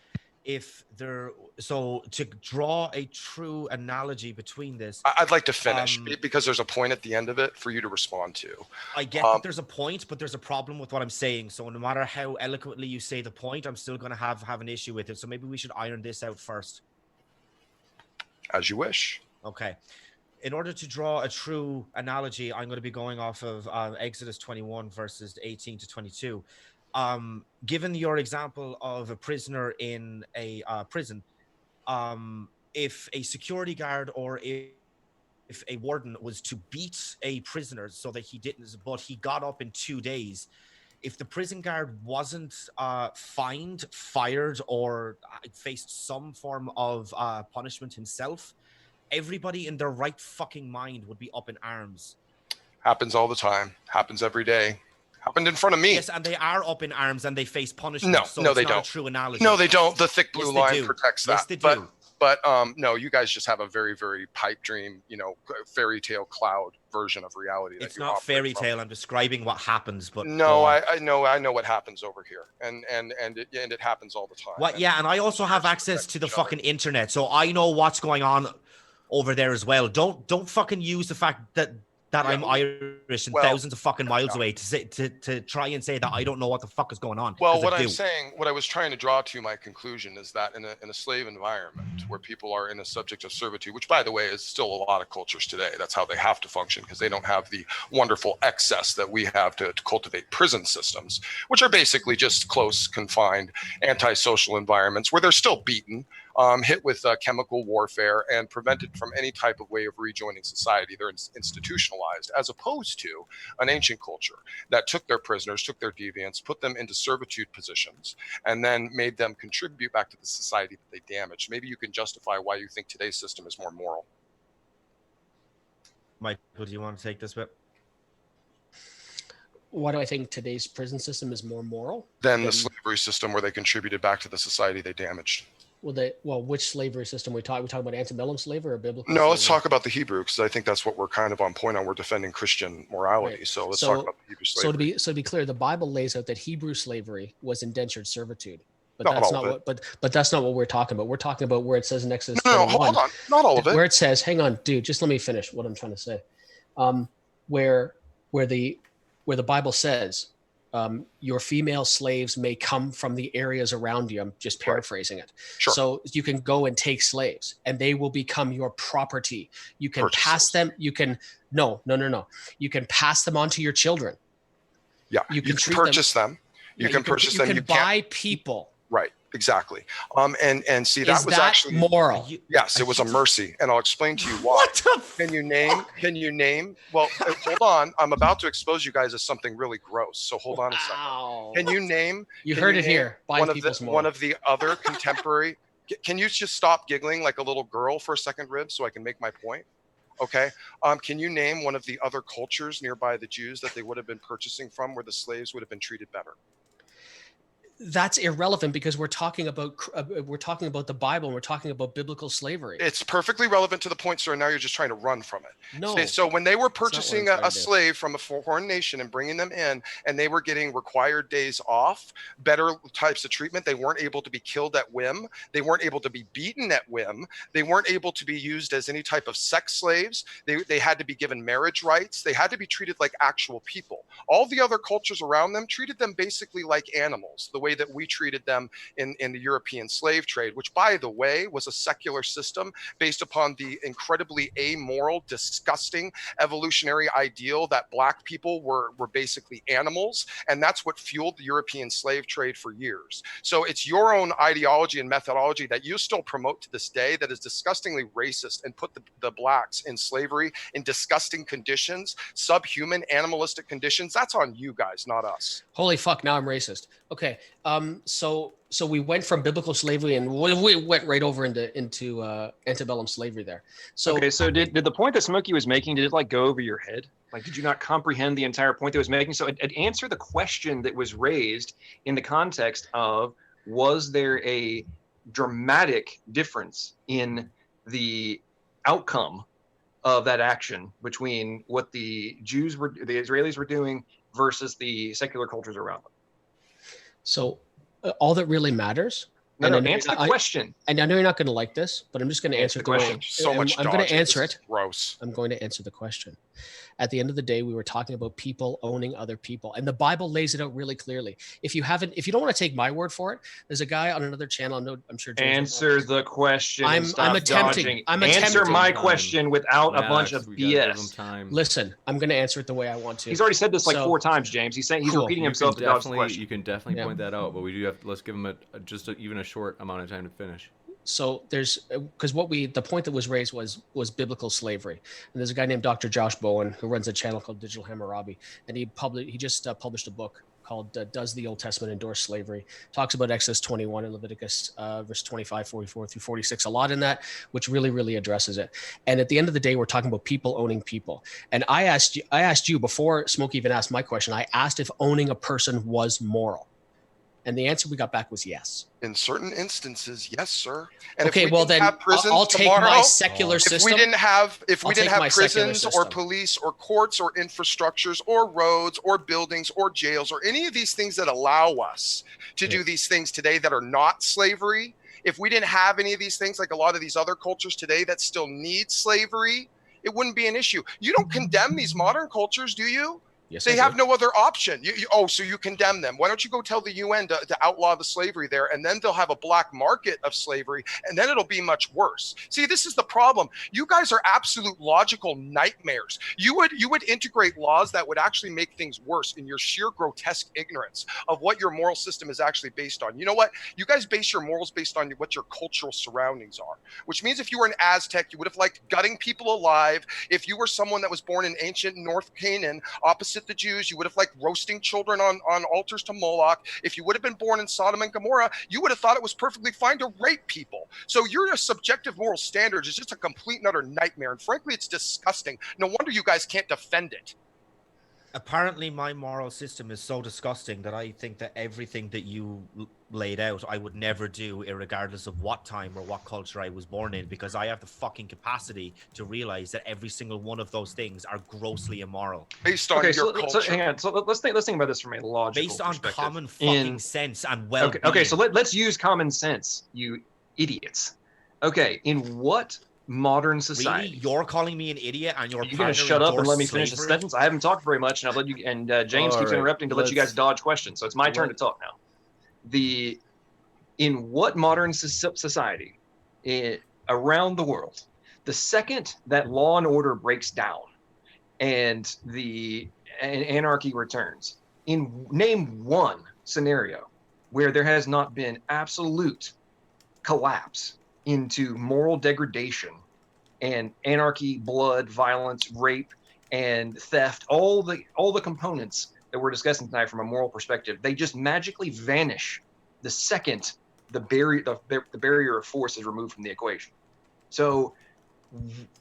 to draw a true analogy between this, I'd like to finish because there's a point at the end of it for you to respond to. I get that there's a point, but there's a problem with what I'm saying. So no matter how eloquently you say the point, I'm still going to have an issue with it. So maybe we should iron this out first. As you wish. Okay. In order to draw a true analogy, I'm going to be going off of Exodus 21 verses 18 to 22. Given your example of a prisoner in a prison, if a security guard or if a warden was to beat a prisoner so that he didn't, but he got up in 2 days, if the prison guard wasn't fined, fired, or faced some form of punishment himself, everybody in their right fucking mind would be up in arms. Happens all the time. Happens every day. Happened in front of me. Yes, and they are up in arms and they face punishment. No, so no, it's they not don't. A true analogy. No, they don't. The thick blue line protects that. Yes, they do. But no, you guys just have a very, very pipe dream, fairy tale cloud version of reality. It's not fairy tale. I'm describing what happens. But no, I know what happens over here, and it happens all the time. What? Yeah, and I also have access to the fucking internet, so I know what's going on over there as well. Don't fucking use the fact that I'm Irish and thousands of fucking miles away to try and say that I don't know what the fuck is going on. Well, what I was trying to draw to my conclusion is that in a slave environment where people are in a subject of servitude, which by the way is still a lot of cultures today, that's how they have to function because they don't have the wonderful excess that we have to cultivate prison systems, which are basically just close, confined, antisocial environments where they're still beaten, hit with chemical warfare and prevented from any type of way of rejoining society. They're institutionalized, as opposed to an ancient culture that took their prisoners, took their deviants, put them into servitude positions, and then made them contribute back to the society that they damaged. Maybe you can justify why you think today's system is more moral. Michael, do you want to take this bit? Why do I think today's prison system is more moral than the slavery system, where they contributed back to the society they damaged? Well, which slavery system we talk about antebellum slavery or biblical? No, slavery? let's talk about the Hebrew, because I think that's what we're kind of on point on. We're defending Christian morality. Right. So let's talk about the Hebrew slavery. So to be clear, the Bible lays out that Hebrew slavery was indentured servitude. But Not that's all not of what but that's not what we're talking about. We're talking about where it says in Exodus No, 21. hold on. Not all of it. Where it says, hang on, dude, just let me finish what I'm trying to say. Where the Bible says, your female slaves may come from the areas around you. I'm just paraphrasing it. Sure. So you can go and take slaves and they will become your property. You can pass them. You can, no. You can pass them on to your children. Yeah. You can purchase them. You can purchase them. You can buy people. Right. Exactly. And see, that was actually moral. Yes, it was a mercy, and I'll explain to you why. What the Can you name? Well, hold on. I'm about to expose you guys as something really gross. So hold on a second. Can you name? You heard it here. One of the other contemporary. Can you just stop giggling like a little girl for a second, Rib, so I can make my point? Okay. Can you name one of the other cultures nearby the Jews that they would have been purchasing from, where the slaves would have been treated better? That's irrelevant because we're talking about the Bible and we're talking about biblical slavery. It's perfectly relevant to the point, sir. Now you're just trying to run from it. No. So when they were purchasing a slave from a foreign nation and bringing them in, and they were getting required days off, better types of treatment, they weren't able to be killed at whim. They weren't able to be beaten at whim. They weren't able to be used as any type of sex slaves. They had to be given marriage rights. They had to be treated like actual people. All the other cultures around them treated them basically like animals, the way that we treated them in the European slave trade, which, by the way, was a secular system based upon the incredibly amoral, disgusting evolutionary ideal that Black people were basically animals. And that's what fueled the European slave trade for years. So it's your own ideology and methodology that you still promote to this day that is disgustingly racist and put the Blacks in slavery in disgusting conditions, subhuman, animalistic conditions. That's on you guys, not us. Holy fuck, now I'm racist. Okay. So we went from biblical slavery and we went right over into antebellum slavery there. So okay, so did the point that Smokey was making, did it like go over your head? Like, did you not comprehend the entire point that was making? So it answer the question that was raised in the context of, was there a dramatic difference in the outcome of that action between what the Israelis were doing versus the secular cultures around them? So all that really matters. Answer the question. And I know you're not going to like this, but I'm just going to answer the question. I'm going to answer it. Gross. I'm going to answer the question. At the end of the day, we were talking about people owning other people, and the Bible lays it out really clearly. If you don't want to take my word for it, there's a guy on another channel. I'm sure. Answer the question. I'm attempting. Answer my question without a bunch of BS. Listen, I'm going to answer it the way I want to. He's already said this like 4 times, James. He's repeating himself to dodge the question. You can definitely point that out, but we do have. Let's give him even a short amount of time to finish. So because the point that was raised was biblical slavery, and there's a guy named Dr. Josh Bowen who runs a channel called Digital Hammurabi, and he just published a book called Does the Old Testament Endorse Slavery? Talks about Exodus 21 and Leviticus verse 25, 44 through 46, a lot in that, which really, really addresses it. And at the end of the day, we're talking about people owning people. And I asked you before Smokey even asked my question, I asked if owning a person was moral. And the answer we got back was yes. In certain instances, yes, sir. And okay, well then I'll take my secular system. If we didn't have prisons or police or courts or infrastructures or roads or buildings or jails or any of these things that allow us to do these things today that are not slavery, if we didn't have any of these things like a lot of these other cultures today that still need slavery, it wouldn't be an issue. You don't condemn these modern cultures, do you? Yes, they have no other option. So you condemn them. Why don't you go tell the UN to outlaw the slavery there, and then they'll have a black market of slavery, and then it'll be much worse. See, this is the problem. You guys are absolute logical nightmares. You would integrate laws that would actually make things worse in your sheer grotesque ignorance of what your moral system is actually based on. You know what? You guys base your morals based on what your cultural surroundings are, which means if you were an Aztec, you would have liked gutting people alive. If you were someone that was born in ancient North Canaan, opposite the Jews, you would have liked roasting children on altars to Moloch. If you would have been born in Sodom and Gomorrah, you would have thought it was perfectly fine to rape people. So your subjective moral standards is just a complete and utter nightmare. And frankly, it's disgusting. No wonder you guys can't defend it. Apparently, my moral system is so disgusting that I think that everything that you laid out, I would never do, irregardless of what time or what culture I was born in, because I have the fucking capacity to realize that every single one of those things are grossly immoral. Based on Okay, your so culture. hang on. So let's think about this from a logical Based on perspective. common fucking sense and well-being. Okay, so let's use common sense, you idiots. Okay, in what modern society? Really? You're calling me an idiot and Are you going to shut up and let me finish the slavery? sentence? I haven't talked very much, and I've let you. And James All keeps right, interrupting to let you guys dodge questions. So it's my turn to talk now. In what modern society, around the world, the second that law and order breaks down, and anarchy returns, name one scenario where there has not been absolute collapse into moral degradation and anarchy, blood, violence, rape, and theft, all the components that we're discussing tonight from a moral perspective, they just magically vanish the second the barrier of force is removed from the equation. So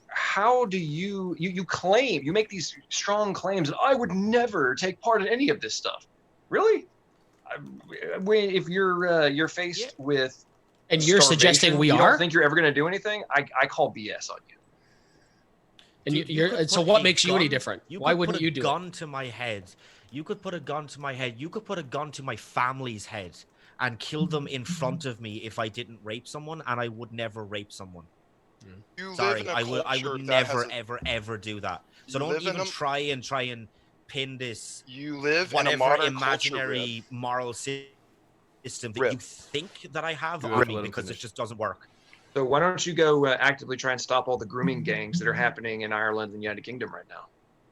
how do you claim, you make these strong claims that I would never take part in any of this stuff? Really? If you're faced with And you're suggesting we you are? don't think you're ever going to do anything? I call BS on you. And Dude, you're so what makes you any different? Why wouldn't you do it? You could put a gun to my head. You could put a gun to my head. You could put a gun to my family's head and kill them in front of me if I didn't rape someone, and I would never rape someone. Sorry, I would never, ever do that. So don't even try and pin this. You live in a whatever modern imaginary culture, moral system that you think that I have on me, because it just doesn't work. So why don't you go actively try and stop all the grooming gangs that are happening in Ireland and the United Kingdom right now?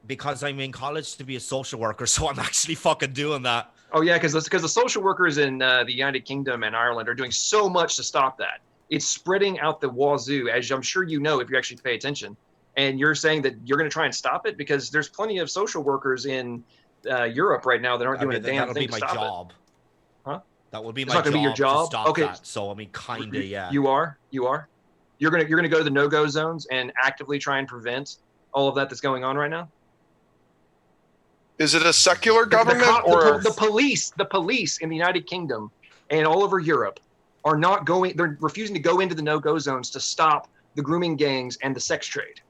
Because I'm in college to be a social worker, so I'm actually fucking doing that. Oh yeah, because the social workers in the United Kingdom and Ireland are doing so much to stop that. It's spreading out the wazoo, as I'm sure you know if you actually pay attention. And you're saying that you're going to try and stop it, because there's plenty of social workers in Europe right now that aren't doing a damn thing to stop it. Huh? That would be It's my not gonna be your job. to stop Okay. that. So I mean, kinda, yeah. You are. You're gonna go to the no-go zones and actively try and prevent all of that that's going on right now. Is it a secular government the police in the United Kingdom and all over Europe are not going? They're refusing to go into the no-go zones to stop the grooming gangs and the sex trade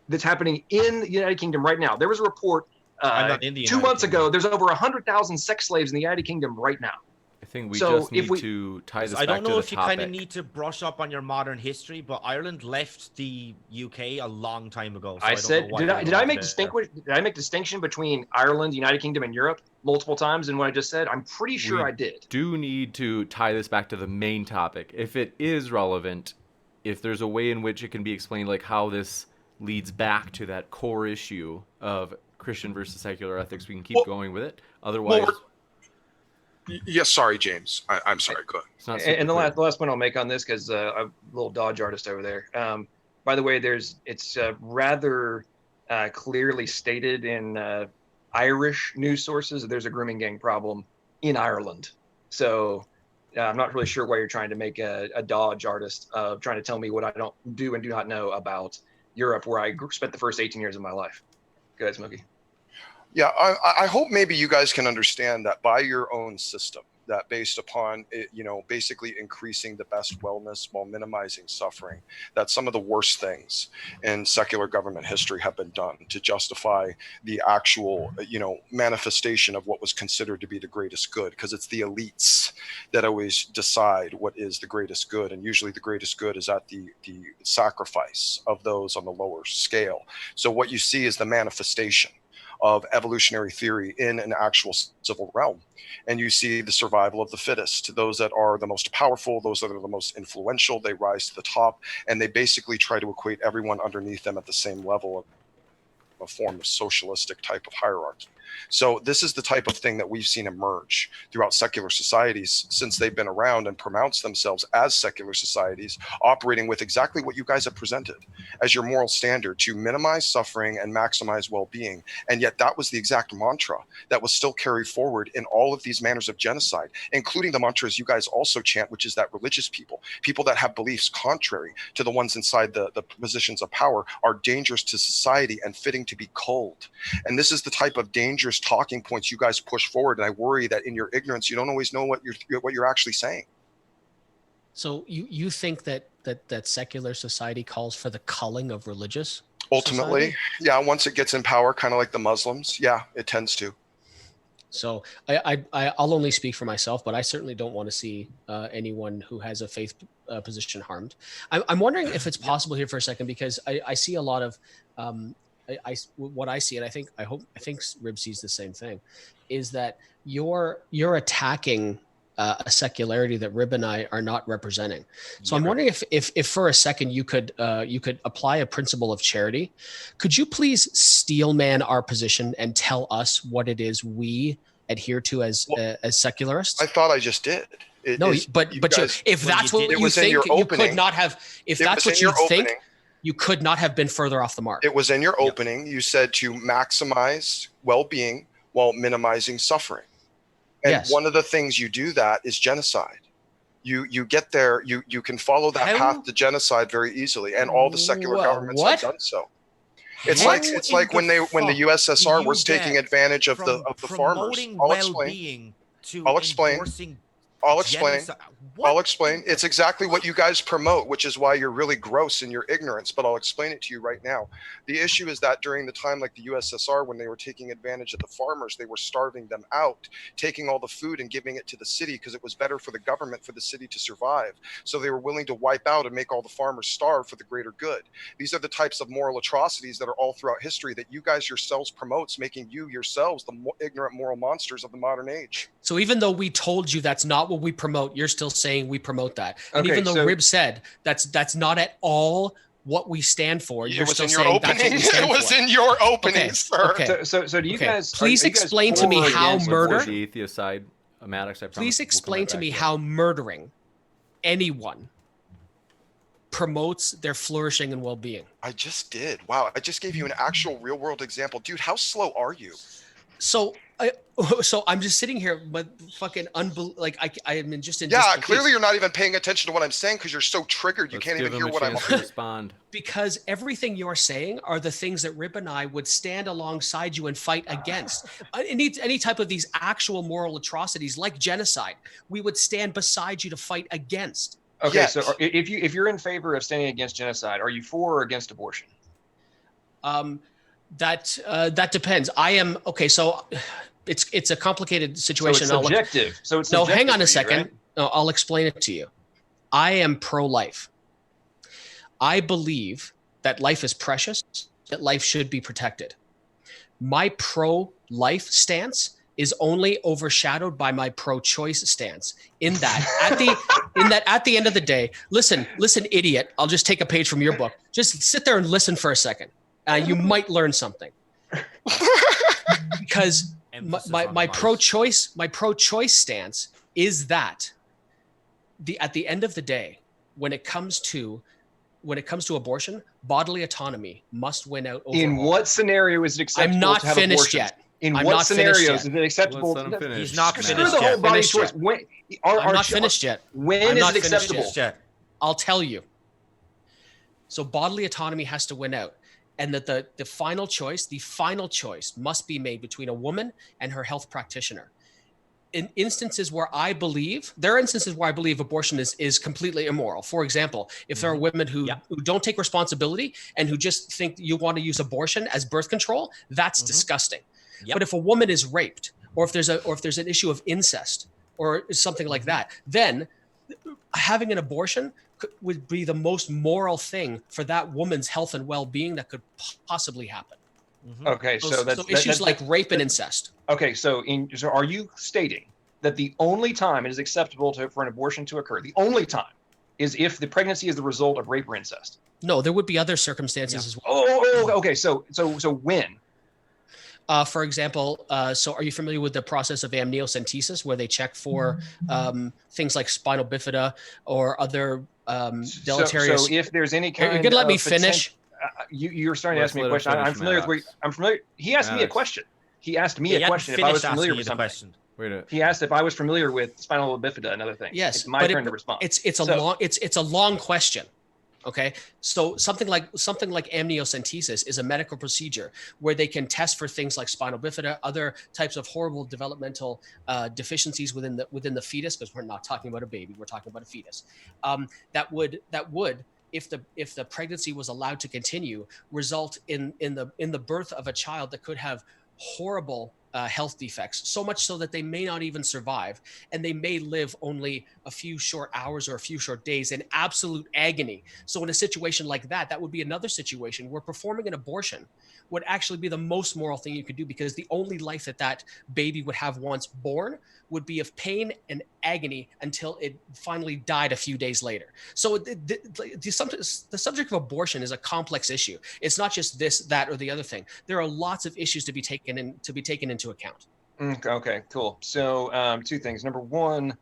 that's happening in the United Kingdom right now. There was a report 2 months ago. There's over 100,000 sex slaves in the United Kingdom right now. I think we just need to tie this back to the topic. I don't know if you kind of need to brush up on your modern history, but Ireland left the UK a long time ago. So I said, did I make distinction between Ireland, United Kingdom, and Europe multiple times in what I just said? I'm pretty sure I did. Do need to tie this back to the main topic. If it is relevant, if there's a way in which it can be explained, like how this leads back to that core issue of Christian versus secular ethics, we can keep going with it. Otherwise... Yes, sorry, James. I'm sorry. Go ahead. And the last point I'll make on this, because I'm a little Dodge artist over there. By the way, it's rather clearly stated in Irish news sources that there's a grooming gang problem in Ireland. So I'm not really sure why you're trying to make a Dodge artist trying to tell me what I don't do and do not know about Europe, where I spent the first 18 years of my life. Go ahead, Smokey. Yeah, I hope maybe you guys can understand that by your own system, that based upon it, basically increasing the best wellness while minimizing suffering, that some of the worst things in secular government history have been done to justify the actual, manifestation of what was considered to be the greatest good, because it's the elites that always decide what is the greatest good. And usually the greatest good is at the sacrifice of those on the lower scale. So what you see is the manifestation of evolutionary theory in an actual civil realm. And you see the survival of the fittest. Those that are the most powerful, those that are the most influential, they rise to the top, and they basically try to equate everyone underneath them at the same level of a form of socialistic type of hierarchy. So this is the type of thing that we've seen emerge throughout secular societies since they've been around and pronounce themselves as secular societies, operating with exactly what you guys have presented as your moral standard to minimize suffering and maximize well-being. And yet that was the exact mantra that was still carried forward in all of these manners of genocide, including the mantras you guys also chant, which is that religious people that have beliefs contrary to the ones inside the positions of power are dangerous to society and fitting to be culled. And this is the type of dangerous talking points you guys push forward. And I worry that in your ignorance, you don't always know what you're actually saying. So you think that secular society calls for the culling of religious Ultimately, society? yeah, once it gets in power, kind of like the Muslims, yeah, it tends to. So I'll only speak for myself, but I certainly don't want to see anyone who has a faith position harmed. I'm wondering if it's possible here for a second, because I see a lot of what I see, and I think Rib sees the same thing, is that you're attacking a secularity that Rib and I are not representing. So I'm wondering if for a second you could apply a principle of charity. Could you please steelman our position and tell us what it is we adhere to as secularists? I thought I just did. If that's what you think, you could not have. If that's what you think, you could not have been further off the mark. It was in your opening. You said to maximize well-being while minimizing suffering. And one of the things you do that is genocide. You get there, you can follow that path to genocide very easily, and all the secular governments have done so. It's like when the USSR was taking advantage of the farmers. I'll explain. It's exactly what you guys promote, which is why you're really gross in your ignorance, but I'll explain it to you right now. The issue is that during the time like the USSR, when they were taking advantage of the farmers, they were starving them out, taking all the food and giving it to the city because it was better for the government, for the city to survive. So they were willing to wipe out and make all the farmers starve for the greater good. These are the types of moral atrocities that are all throughout history that you guys yourselves promotes, making you yourselves the ignorant moral monsters of the modern age. So even though we told you that's not what we promote, you're still saying we promote that. And even though Rib said that's not at all what we stand for, you're still saying that's what we stand for. It was in your opening, sir. Okay. So do you guys please explain to me how murder? The atheist side, Maddox, I promise. Please explain to me how murdering anyone promotes their flourishing and well-being. I just did. Wow, I just gave you an actual real-world example, dude. How slow are you? So I'm just sitting here, but fucking like I am just in. Yeah, clearly you're not even paying attention to what I'm saying because you're so triggered you can't even hear what I'm respond. Because everything you're saying are the things that Rib and I would stand alongside you and fight against. Any type of these actual moral atrocities like genocide, we would stand beside you to fight against. Okay, yes. So if you're in favor of standing against genocide, are you for or against abortion? That depends. I am okay. So it's a complicated situation. So it's subjective. No, hang on a second. Right? No, I'll explain it to you. I am pro-life. I believe that life is precious, that life should be protected. My pro-life stance is only overshadowed by my pro-choice stance. In that at the end of the day, listen, idiot. I'll just take a page from your book. Just sit there and listen for a second. You might learn something. Because my pro-choice stance is that at the end of the day, when it comes to abortion, bodily autonomy must win out over. In what scenario is it acceptable? I'm not to have finished abortions? yet. In what scenarios is it acceptable? He's not finished the whole body choice. I'm not finished yet. When is it acceptable? I'll tell you. So bodily autonomy has to win out. And that the final choice must be made between a woman and her health practitioner. In instances where I believe abortion is completely immoral. For example, if there are women who don't take responsibility and who just think you want to use abortion as birth control, that's disgusting. Yep. But if a woman is raped, or if there's an issue of incest or something like that, then having an abortion would be the most moral thing for that woman's health and well-being that could possibly happen. Okay, so issues like rape and incest. Okay, so are you stating that the only time it is acceptable for an abortion to occur, the only time, is if the pregnancy is the result of rape or incest? No, there would be other circumstances as well. Oh, okay. So when? For example, so are you familiar with the process of amniocentesis, where they check for things like spinal bifida or other deleterious? So if there's any You're kind gonna let me of finish? you're starting to Let's ask me a let him question. I'm finish, familiar with where Maddox. I'm familiar. He asked me a Maddox. question. He asked me Yeah, a you hadn't question if I was finished familiar asking with you the something. question. Wait a He asked if I was familiar with spinal bifida and other things. Yes, It's my turn to respond. It's a long question. Okay, so something like amniocentesis is a medical procedure where they can test for things like spinal bifida, other types of horrible developmental deficiencies within the fetus, because we're not talking about a baby, we're talking about a fetus. That would, if the pregnancy was allowed to continue, result in the birth of a child that could have horrible health defects, so much so that they may not even survive, and they may live only a few short hours or a few short days in absolute agony. So in a situation like that, that would be another situation where performing an abortion would actually be the most moral thing you could do, because the only life that baby would have once born would be of pain and agony until it finally died a few days later. So the subject of abortion is a complex issue. It's not just this, that, or the other thing. There are lots of issues to be taken into account. Okay, cool. So two things. Number one,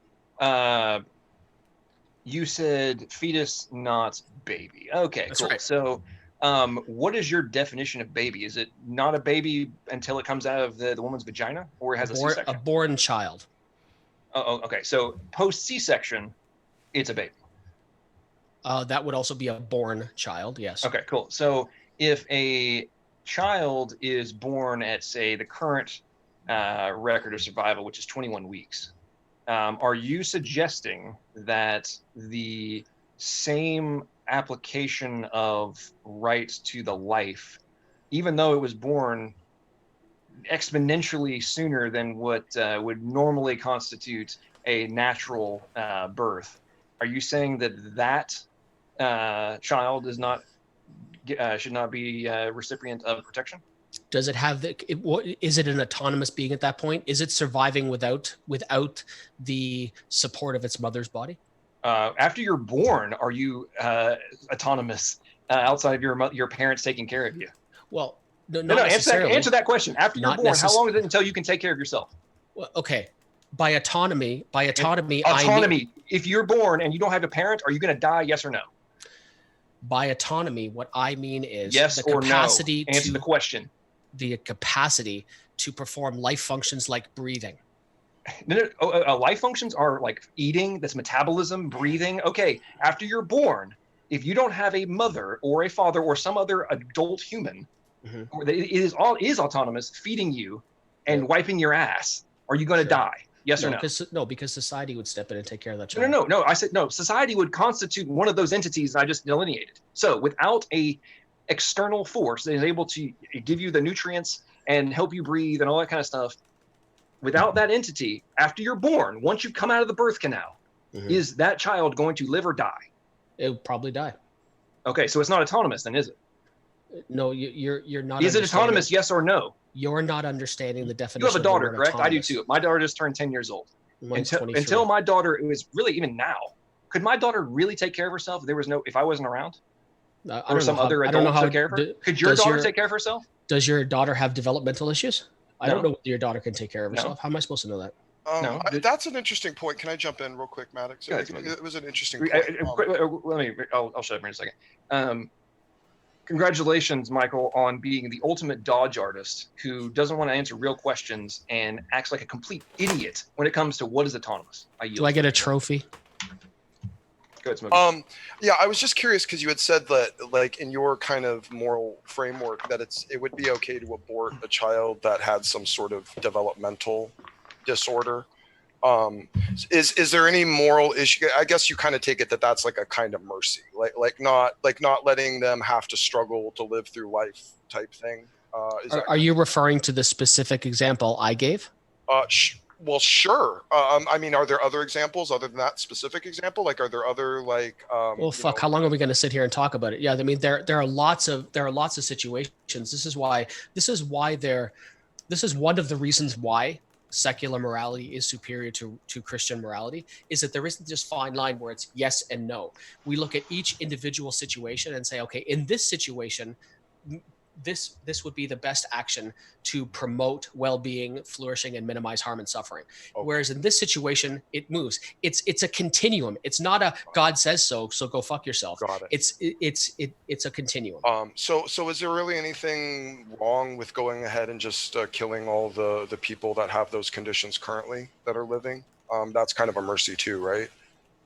you said fetus, not baby. Okay, That's cool. right. So what is your definition of baby? Is it not a baby until it comes out of the woman's vagina, or it has a C-section? A born child. Oh, okay. So post C-section, it's a baby. That would also be a born child, yes. Okay, cool. So if a child is born at, say, the current record of survival, which is 21 weeks, are you suggesting that the same application of rights to the life, even though it was born exponentially sooner than what would normally constitute a natural birth, are you saying that child is not should not be recipient of protection? Does it have is it an autonomous being at that point? Is it surviving without the support of its mother's body? After you're born, are you autonomous outside of your parents taking care of you? Well, no, answer that question. After you're born, how long is it until you can take care of yourself? Well, okay. By autonomy, autonomy. If you're born and you don't have a parent, are you going to die? Yes or no? By autonomy, what I mean is yes the or capacity no. Answer the question. The capacity to perform life functions like breathing. Life functions are like eating, that's metabolism, breathing. Okay, after you're born, if you don't have a mother or a father or some other adult human, it is autonomous, feeding you and wiping your ass, are you going to die? Yes or no? Because society would step in and take care of that child. No. I said no. Society would constitute one of those entities I just delineated. So without a external force that is able to give you the nutrients and help you breathe and all that kind of stuff, without that entity, after you're born, once you come out of the birth canal, is that child going to live or die? It would probably die. Okay, so it's not autonomous then, is it? No, you're not. Is it autonomous? Yes or no? You're not understanding the definition. You have a daughter, correct? I do too. My daughter just turned 10 years old. Until my daughter, it was really, even now, could my daughter really take care of herself if I wasn't around? Or some other adult take care of her? Could your daughter take care of herself? Does your daughter have developmental issues? I don't know whether your daughter can take care of herself. How am I supposed to know that? No. That's an interesting point. Can I jump in real quick, Maddox? It was an interesting point. I'll shut up for a second. Congratulations, Micheal, on being the ultimate dodge artist who doesn't want to answer real questions and acts like a complete idiot when it comes to what is autonomous. Do I get a trophy? Go ahead, Smokey. Yeah, I was just curious because you had said that, like, in your kind of moral framework, that it would be okay to abort a child that had some sort of developmental disorder. Is there any moral issue? I guess you kind of take it that that's like a kind of mercy, like not letting them have to struggle to live through life type thing. Are you referring to the specific example I gave? Well, sure. I mean, are there other examples other than that specific example? Like, are there other like? Well, fuck. How long are we going to sit here and talk about it? Yeah, I mean, there are lots of situations. This is one of the reasons why secular morality is superior to Christian morality, is that there isn't this fine line where it's yes and no. We look at each individual situation and say, okay, in this situation, this would be the best action to promote well-being, flourishing, and minimize harm and suffering. Okay. Whereas in this situation, it moves. It's a continuum. It's not a God says so go fuck yourself. Got it. It's a continuum. So is there really anything wrong with going ahead and just killing all the people that have those conditions currently that are living? That's kind of a mercy too, right?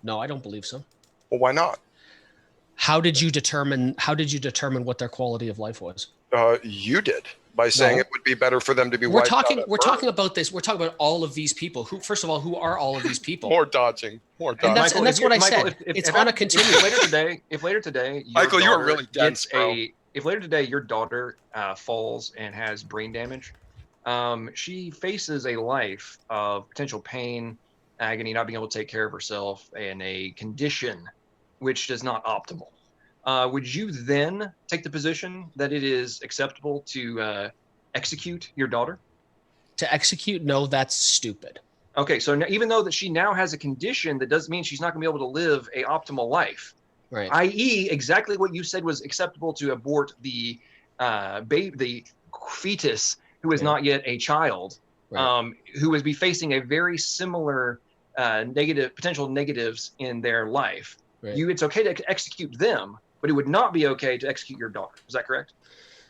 No, I don't believe so. Well, why not? How did you determine what their quality of life was? You did, by saying it would be better for them to be wiped out. We're talking about this. We're talking about all of these people. Who, first of all, who are all of these people? More dodging. And that's what I said. It's on a continuum. If later today, Michael, you are really dense, bro. If later today your daughter falls and has brain damage, she faces a life of potential pain, agony, not being able to take care of herself, and a condition which is not optimal. Would you then take the position that it is acceptable to execute your daughter? To execute? No, that's stupid. Okay, so now, even though that she now has a condition, that doesn't mean she's not going to be able to live a optimal life. Right. I.e., exactly what you said was acceptable to abort the the fetus who is not yet a child, Right. Who would be facing a very similar potential negatives in their life. Right. It's okay to execute them, but it would not be okay to execute your daughter. Is that correct?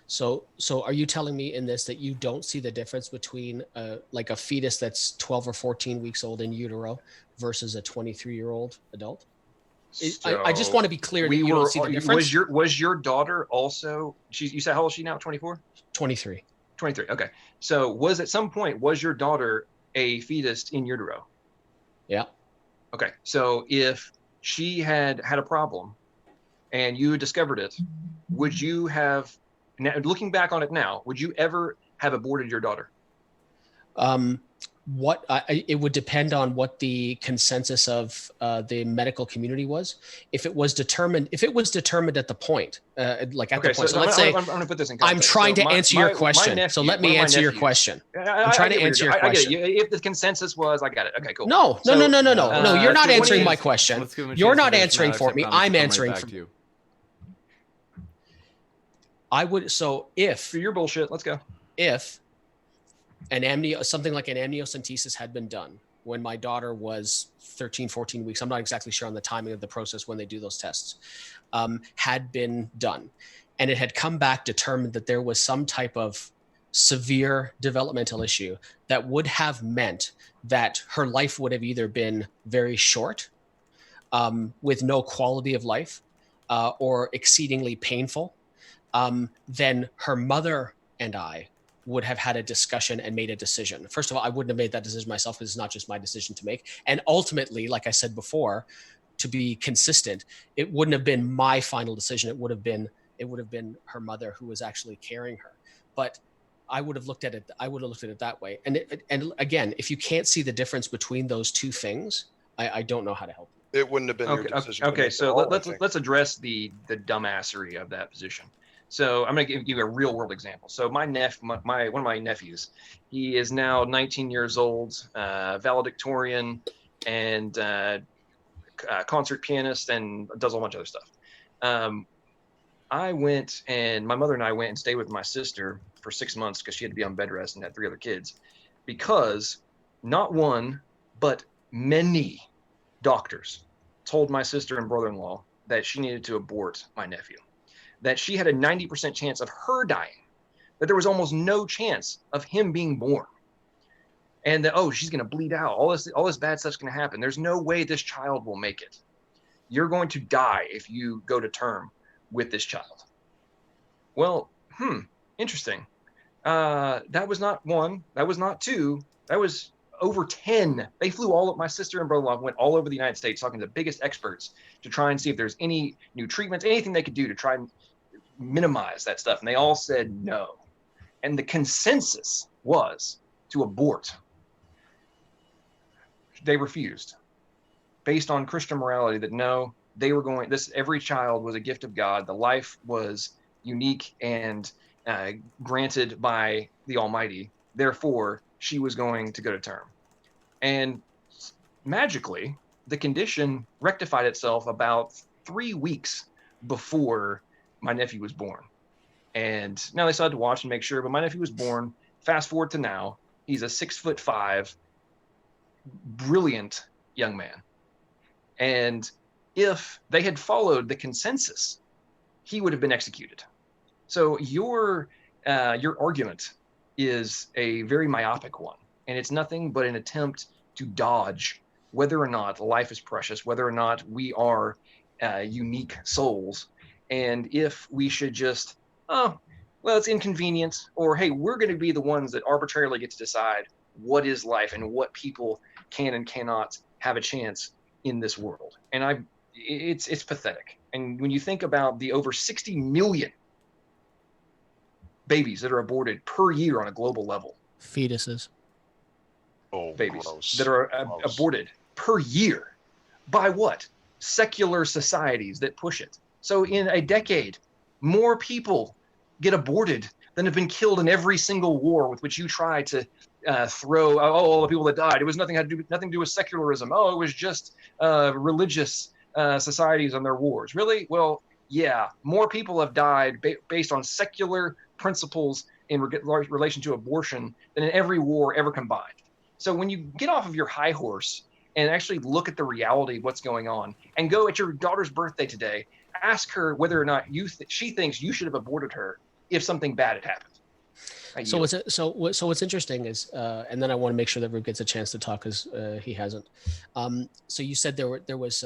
So are you telling me in this that you don't see the difference between like a fetus that's 12 or 14 weeks old in utero versus a 23-year-old adult? I just want to be clear that you don't see the difference. Was your daughter also? You said how old is she now? 24? 23. 23. Okay. So was at some point was your daughter a fetus in utero? Yeah. Okay. So if she had a problem and you discovered it, would you have, now, looking back on it now, would you ever have aborted your daughter? It would depend on what the consensus of the medical community was. If it was determined at the point, the point. So let's say I'm going to put this in I'm context. trying to answer your question. Nephew, so let me answer your question. I'm trying to answer your question. I get it. If the consensus was, I got it. Okay, cool. No. You're not answering my question. You're not answering for me. I'm answering for you. I would. So if for your bullshit, let's go. If something like an amniocentesis had been done when my daughter was 13, 14 weeks, I'm not exactly sure on the timing of the process when they do those tests, had been done. And it had come back determined that there was some type of severe developmental issue that would have meant that her life would have either been very short, with no quality of life, or exceedingly painful, then her mother and I would have had a discussion and made a decision. First of all, I wouldn't have made that decision myself because it's not just my decision to make. And ultimately, like I said before, to be consistent, it wouldn't have been my final decision. It would have been her mother who was actually carrying her. But I would have looked at it that way. And again, if you can't see the difference between those two things, I don't know how to help you. It wouldn't have been your decision. Okay, so let's address the dumbassery of that position. So I'm going to give you a real world example. So one of my nephews, he is now 19 years old, valedictorian and concert pianist, and does a whole bunch of other stuff. My mother and I went and stayed with my sister for 6 months because she had to be on bed rest and had 3 other kids, because not one, but many doctors told my sister and brother-in-law that she needed to abort my nephew, that she had a 90% chance of her dying, that there was almost no chance of him being born, and that, she's going to bleed out. All this bad stuff's going to happen. There's no way this child will make it. You're going to die if you go to term with this child. Well, interesting. That was not one. That was not two. That was over 10. They flew my sister and brother-in-law went all over the United States talking to the biggest experts to try and see if there's any new treatments, anything they could do to try and minimize that stuff. And they all said no. And the consensus was to abort. They refused, based on Christian morality, that no, they were going, every child was a gift of God. The life was unique and granted by the Almighty. Therefore, she was going to go to term. And magically, the condition rectified itself about 3 weeks before my nephew was born. And now they still had to watch and make sure. But my nephew was born. Fast forward to now, he's a 6'5", brilliant young man. And if they had followed the consensus, he would have been executed. So your argument is a very myopic one, and it's nothing but an attempt to dodge whether or not life is precious, whether or not we are unique souls, and if we should just, oh, well, it's inconvenient, or hey, we're going to be the ones that arbitrarily get to decide what is life and what people can and cannot have a chance in this world. And it's pathetic. And when you think about the over 60 million babies that are aborted per year on a global level, fetuses, babies gross. that are Gross. aborted per year by what? Secular societies that push it. So in a decade, more people get aborted than have been killed in every single war with which you try to throw, all the people that died. It was nothing to do with secularism. Oh, it was just religious societies and their wars. Really? Well, yeah, more people have died based on secular principles in relation to abortion than in every war ever combined. So when you get off of your high horse and actually look at the reality of what's going on, and go at your daughter's birthday today, ask her whether or not she thinks you should have aborted her if something bad had happened. So what's interesting is, and then I want to make sure that Rube gets a chance to talk because he hasn't. So you said there was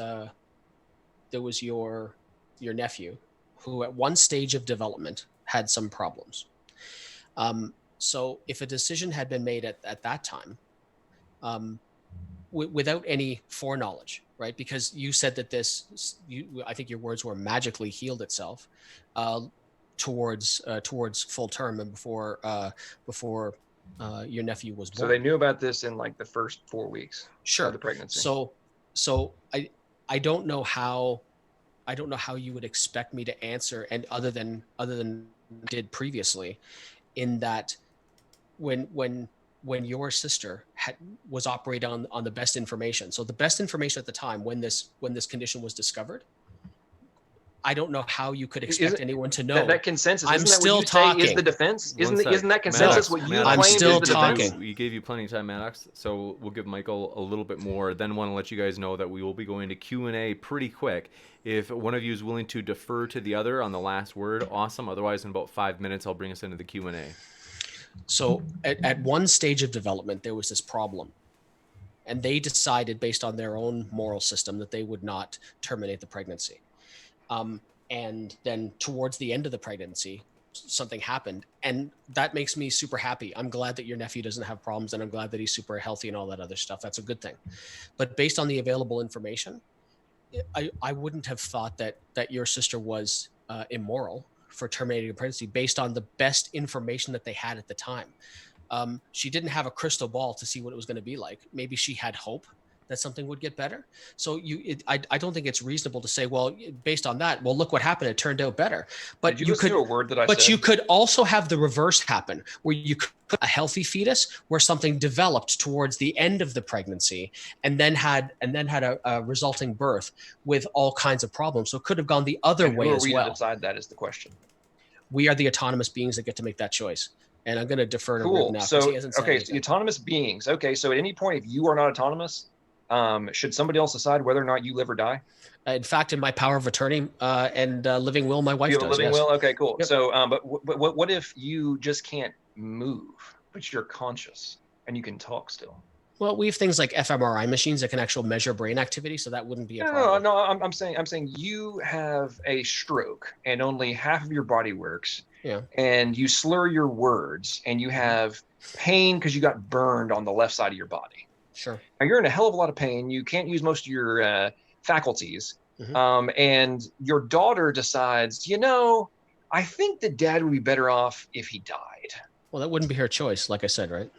your nephew who at one stage of development had some problems. So if a decision had been made at that time, without any foreknowledge, right? Because you said that I think your words were magically healed itself towards full term and before your nephew was born. So they knew about this in like the first 4 weeks of the pregnancy. So I don't know how you would expect me to answer, and other than did previously, in that when your sister was operating on the best information. So the best information at the time when this condition was discovered, I don't know how you could expect anyone to know. That consensus. I'm isn't still that what you talking. Say is the defense? Isn't that consensus Maddox, what you Maddox, claim I'm still is the talking. defense? We gave you plenty of time, Maddox, so we'll give Micheal a little bit more. Then want to let you guys know that we will be going to Q&A pretty quick. If one of you is willing to defer to the other on the last word, awesome. Otherwise, in about 5 minutes, I'll bring us into the Q&A. So at one stage of development, there was this problem. And they decided based on their own moral system that they would not terminate the pregnancy. And then towards the end of the pregnancy, something happened. And that makes me super happy. I'm glad that your nephew doesn't have problems, and I'm glad that he's super healthy and all that other stuff. That's a good thing. But based on the available information, I wouldn't have thought that your sister was immoral for terminating a pregnancy based on the best information that they had at the time. She didn't have a crystal ball to see what it was going to be like. Maybe she had hope that something would get better. So I don't think it's reasonable to say, well, based on that, well, look what happened. It turned out better. But you could, to a word that I but said? You could also have the reverse happen, where you could have a healthy fetus where something developed towards the end of the pregnancy and then had a resulting birth with all kinds of problems. So it could have gone the other way as well. To decide that is the question. We are the autonomous beings that get to make that choice. And I'm going to defer to Rube now. So, he hasn't said anything. So autonomous beings. Okay, so at any point, if you are not autonomous, should somebody else decide whether or not you live or die? In fact, in my power of attorney and living will, my wife you does. Living yes. will? Okay, cool. Yep. So, but what if you just can't move, but you're conscious and you can talk still? Well, we have things like fMRI machines that can actually measure brain activity, so that wouldn't be a problem. No. I'm saying you have a stroke and only half of your body works. Yeah. And you slur your words and you have pain because you got burned on the left side of your body. Sure. Now you're in a hell of a lot of pain. You can't use most of your faculties. Mm-hmm. And your daughter decides, I think that dad would be better off if he died. Well, that wouldn't be her choice, like I said, right?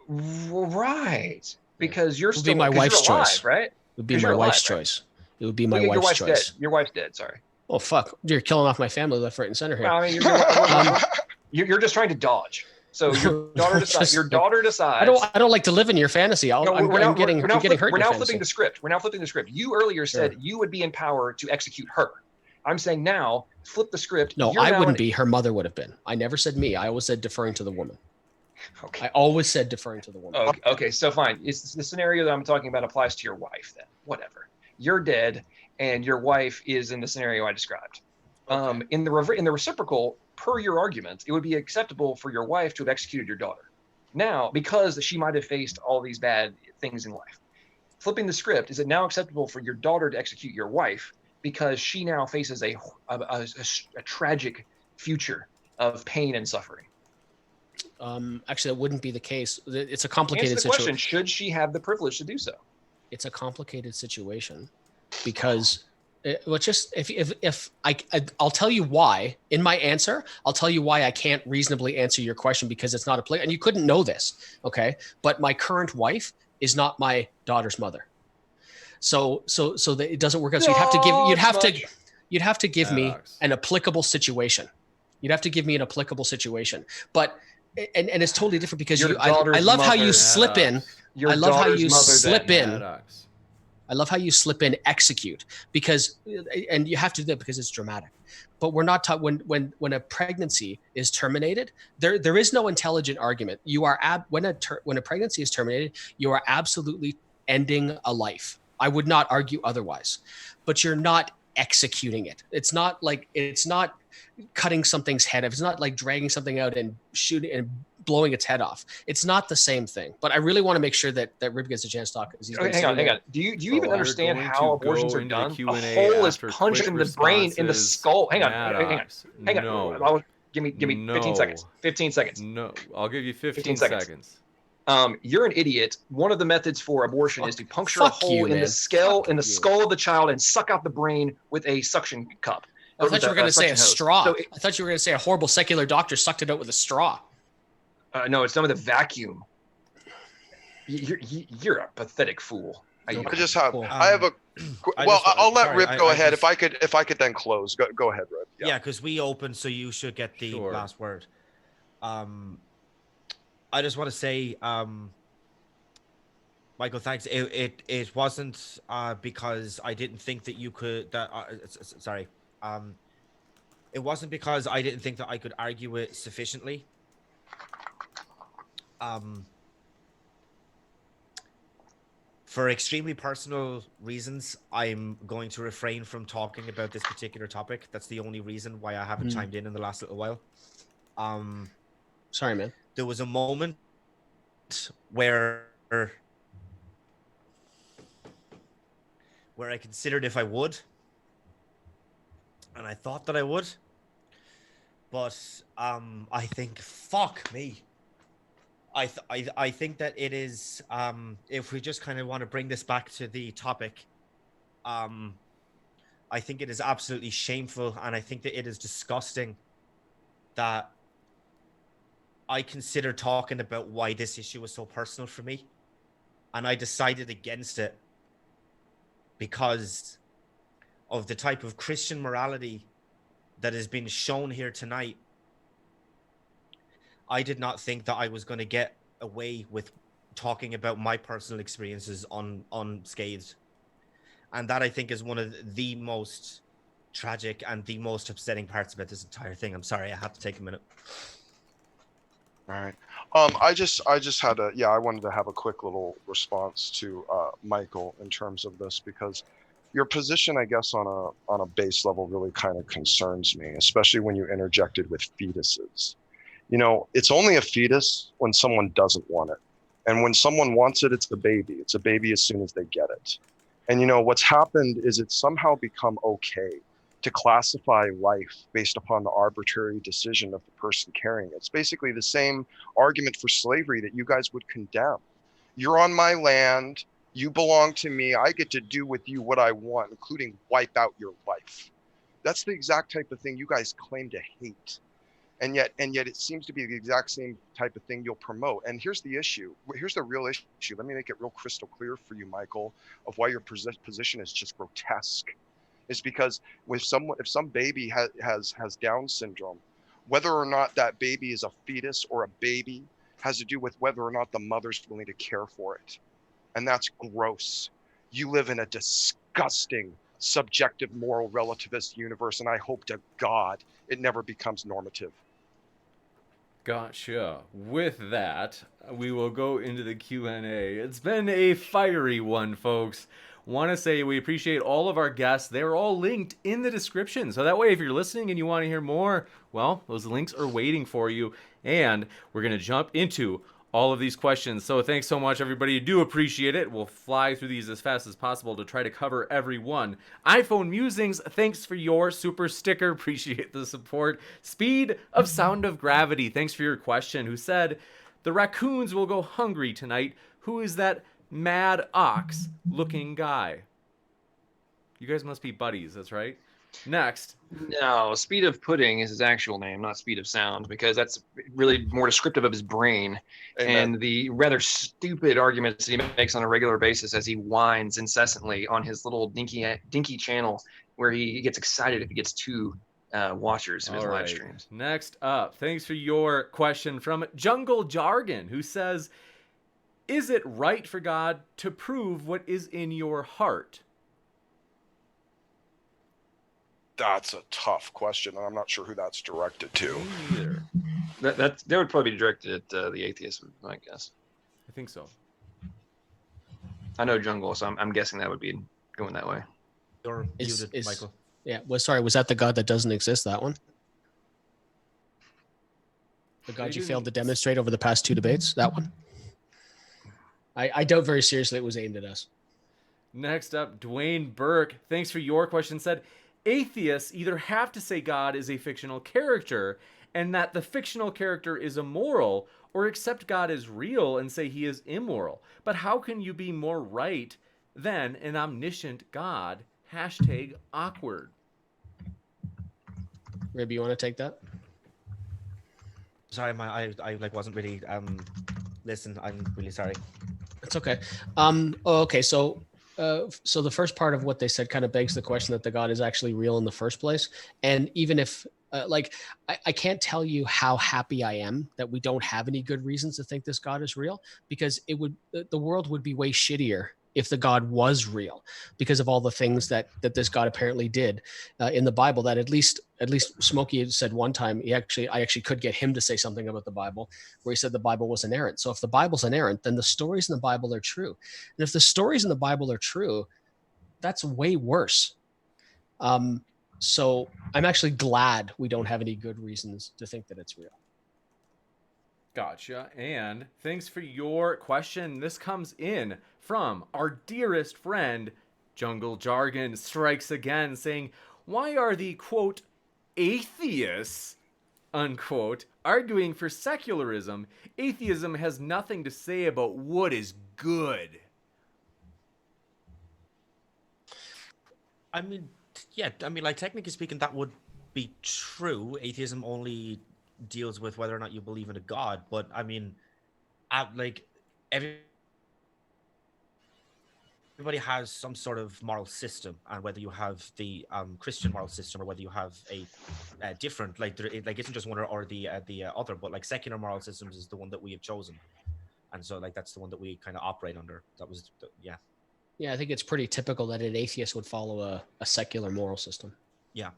Right. Because you're still my wife's choice, right? It would be my wife's choice. It would be my wife's choice. Dead. Your wife's dead. Sorry. Oh, fuck. You're killing off my family left, right, and center here. I mean, you're just trying to dodge. So your daughter decides. I don't like to live in your fantasy. I'm getting hurt. We're now flipping the script. You earlier said you would be in power to execute her. I'm saying now, flip the script. No, You're I now wouldn't be. Her mother would have been. I never said me. I always said deferring to the woman. Okay. I always said deferring to the woman. Okay, so fine. It's the scenario that I'm talking about applies to your wife then. Whatever. You're dead and your wife is in the scenario I described. Okay. In the reciprocal, per your argument, it would be acceptable for your wife to have executed your daughter. Now, because she might have faced all these bad things in life. Flipping the script, is it now acceptable for your daughter to execute your wife because she now faces a tragic future of pain and suffering? Actually, that wouldn't be the case. It's a Answer complicated the question, situation. should she have the privilege to do so? It's a complicated situation because I'll tell you why in my answer. I'll tell you why I can't reasonably answer your question because it's not a play. And you couldn't know this, okay? But my current wife is not my daughter's mother. So that it doesn't work out. So you'd have to give me Maddox. an applicable situation. You'd have to give me an applicable situation. But and it's totally different because Your I daughter's love how you mother. slip in. Your I love how daughter's you mother slip then. in. Maddox. I love how you slip in execute because, and you have to do that because it's dramatic. But we're not taught when a pregnancy is terminated, there is no intelligent argument. You are when a pregnancy is terminated, you are absolutely ending a life. I would not argue otherwise, but you're not executing it. It's not cutting something's head off. It's not like dragging something out and shooting and blowing its head off. It's not the same thing. But I really want to make sure that Rib gets a chance to talk because he's Okay, hang on. Do you even we're understand going how to abortions go are into the done? Q&A A hole is after punched quick in the brain, in the responses. skull. Hang on. Maddox, no. Give me 15 No. seconds. 15 seconds. No, I'll give you 15 15 seconds. seconds. You're an idiot. One of the methods for abortion is to puncture a fuck hole you, in the man. skull Fuck in the you. skull of the child and suck out the brain with a suction cup. I thought you were going to say a straw. So I thought you were going to say a horrible secular doctor sucked it out with a straw. no, it's done with a vacuum. You're a pathetic fool. I just have. Cool. I have a. I'll let Rip go ahead. If I could then close. Go ahead, Rip. Yeah, because we opened, so you should get the Sure. last word. I just want to say, Michael, thanks. It wasn't because I didn't think that you could. Sorry. It wasn't because I didn't think that I could argue it sufficiently. For extremely personal reasons, I'm going to refrain from talking about this particular topic. That's the only reason why I haven't chimed in the last little while. Sorry, man. There was a moment where I considered if I would, and I thought that I would, but I think, fuck me. I think that it is, if we just kind of want to bring this back to the topic, I think it is absolutely shameful, and I think that it is disgusting that I considered talking about why this issue was so personal for me, and I decided against it because of the type of Christian morality that has been shown here tonight. I did not think that I was going to get away with talking about my personal experiences unscathed. And that, I think, is one of the most tragic and the most upsetting parts about this entire thing. I'm sorry, I have to take a minute. All right. I just had I wanted to have a quick little response to Michael in terms of this, because your position, I guess, on a base level really kind of concerns me, especially when you interjected with fetuses. You know, it's only a fetus when someone doesn't want it. And when someone wants it, it's a baby. It's a baby as soon as they get it. And, you know, what's happened is it's somehow become okay to classify life based upon the arbitrary decision of the person carrying it. It's basically the same argument for slavery that you guys would condemn. You're on my land. You belong to me. I get to do with you what I want, including wipe out your life. That's the exact type of thing you guys claim to hate. And yet it seems to be the exact same type of thing you'll promote. And here's the issue. Here's the real issue. Let me make it real crystal clear for you, Michael, of why your position is just grotesque. Is because if some baby has Down syndrome, whether or not that baby is a fetus or a baby has to do with whether or not the mother's willing to care for it. And that's gross. You live in a disgusting subjective moral relativist universe, and I hope to God it never becomes normative. Gotcha. With that, we will go into the Q&A. It's been a fiery one, folks. Want to say we appreciate all of our guests. They're all linked in the description. So that way, if you're listening and you want to hear more, well, those links are waiting for you. And we're going to jump into all of these questions. So thanks so much, everybody. Do appreciate it. We'll fly through these as fast as possible to try to cover every one. iPhone Musings, thanks for your super sticker. Appreciate the support. Speed of Sound of Gravity, thanks for your question, who said, the raccoons will go hungry tonight. Who is that mad ox looking guy? You guys must be buddies, that's right. Next. No, Speed of Pudding is his actual name, not Speed of Sound, because that's really more descriptive of his brain. Amen. And the rather stupid arguments that he makes on a regular basis as he whines incessantly on his little dinky channel, where he gets excited if he gets two watchers of his live streams. Next up, thanks for your question from Jungle Jargon, who says, is it right for God to prove what is in your heart? That's a tough question, and I'm not sure who that's directed to. Me neither. That would probably be directed at the atheist, I guess. I think so. I know Jungle, so I'm guessing that would be going that way. You're muted, Micheal. Yeah. Well, sorry. Was that the God that doesn't exist? That one? The God you failed to demonstrate over the past 2 debates? That one? I doubt very seriously it was aimed at us. Next up, Dwayne Burke, thanks for your question, said, atheists either have to say God is a fictional character and that the fictional character is immoral, or accept God as real and say he is immoral. But how can you be more right than an omniscient God? Hashtag awkward. Rib, you want to take that? Sorry, I like wasn't really listen. I'm really sorry. It's okay. Okay. So the first part of what they said kind of begs the question that the God is actually real in the first place. And even if I can't tell you how happy I am that we don't have any good reasons to think this God is real, because the world would be way shittier if the God was real, because of all the things that this God apparently did in the Bible. That at least Smokey had said one time, I actually could get him to say something about the Bible, where he said the Bible was inerrant. So if the Bible's inerrant, then the stories in the Bible are true. And if the stories in the Bible are true, that's way worse. So I'm actually glad we don't have any good reasons to think that it's real. Gotcha. And thanks for your question. This comes in from our dearest friend, Jungle Jargon strikes again, saying, why are the, quote, atheists, unquote, arguing for secularism? Atheism has nothing to say about what is good. I mean, yeah, like technically speaking, that would be true. Atheism only deals with whether or not you believe in a God, but I mean, like everybody has some sort of moral system, and whether you have the Christian moral system or whether you have a different, like like isn't just one or the other, but like secular moral systems is the one that we have chosen, and so like that's the one that we kind of operate under. That was yeah. Yeah, I think it's pretty typical that an atheist would follow a secular moral system. Yeah.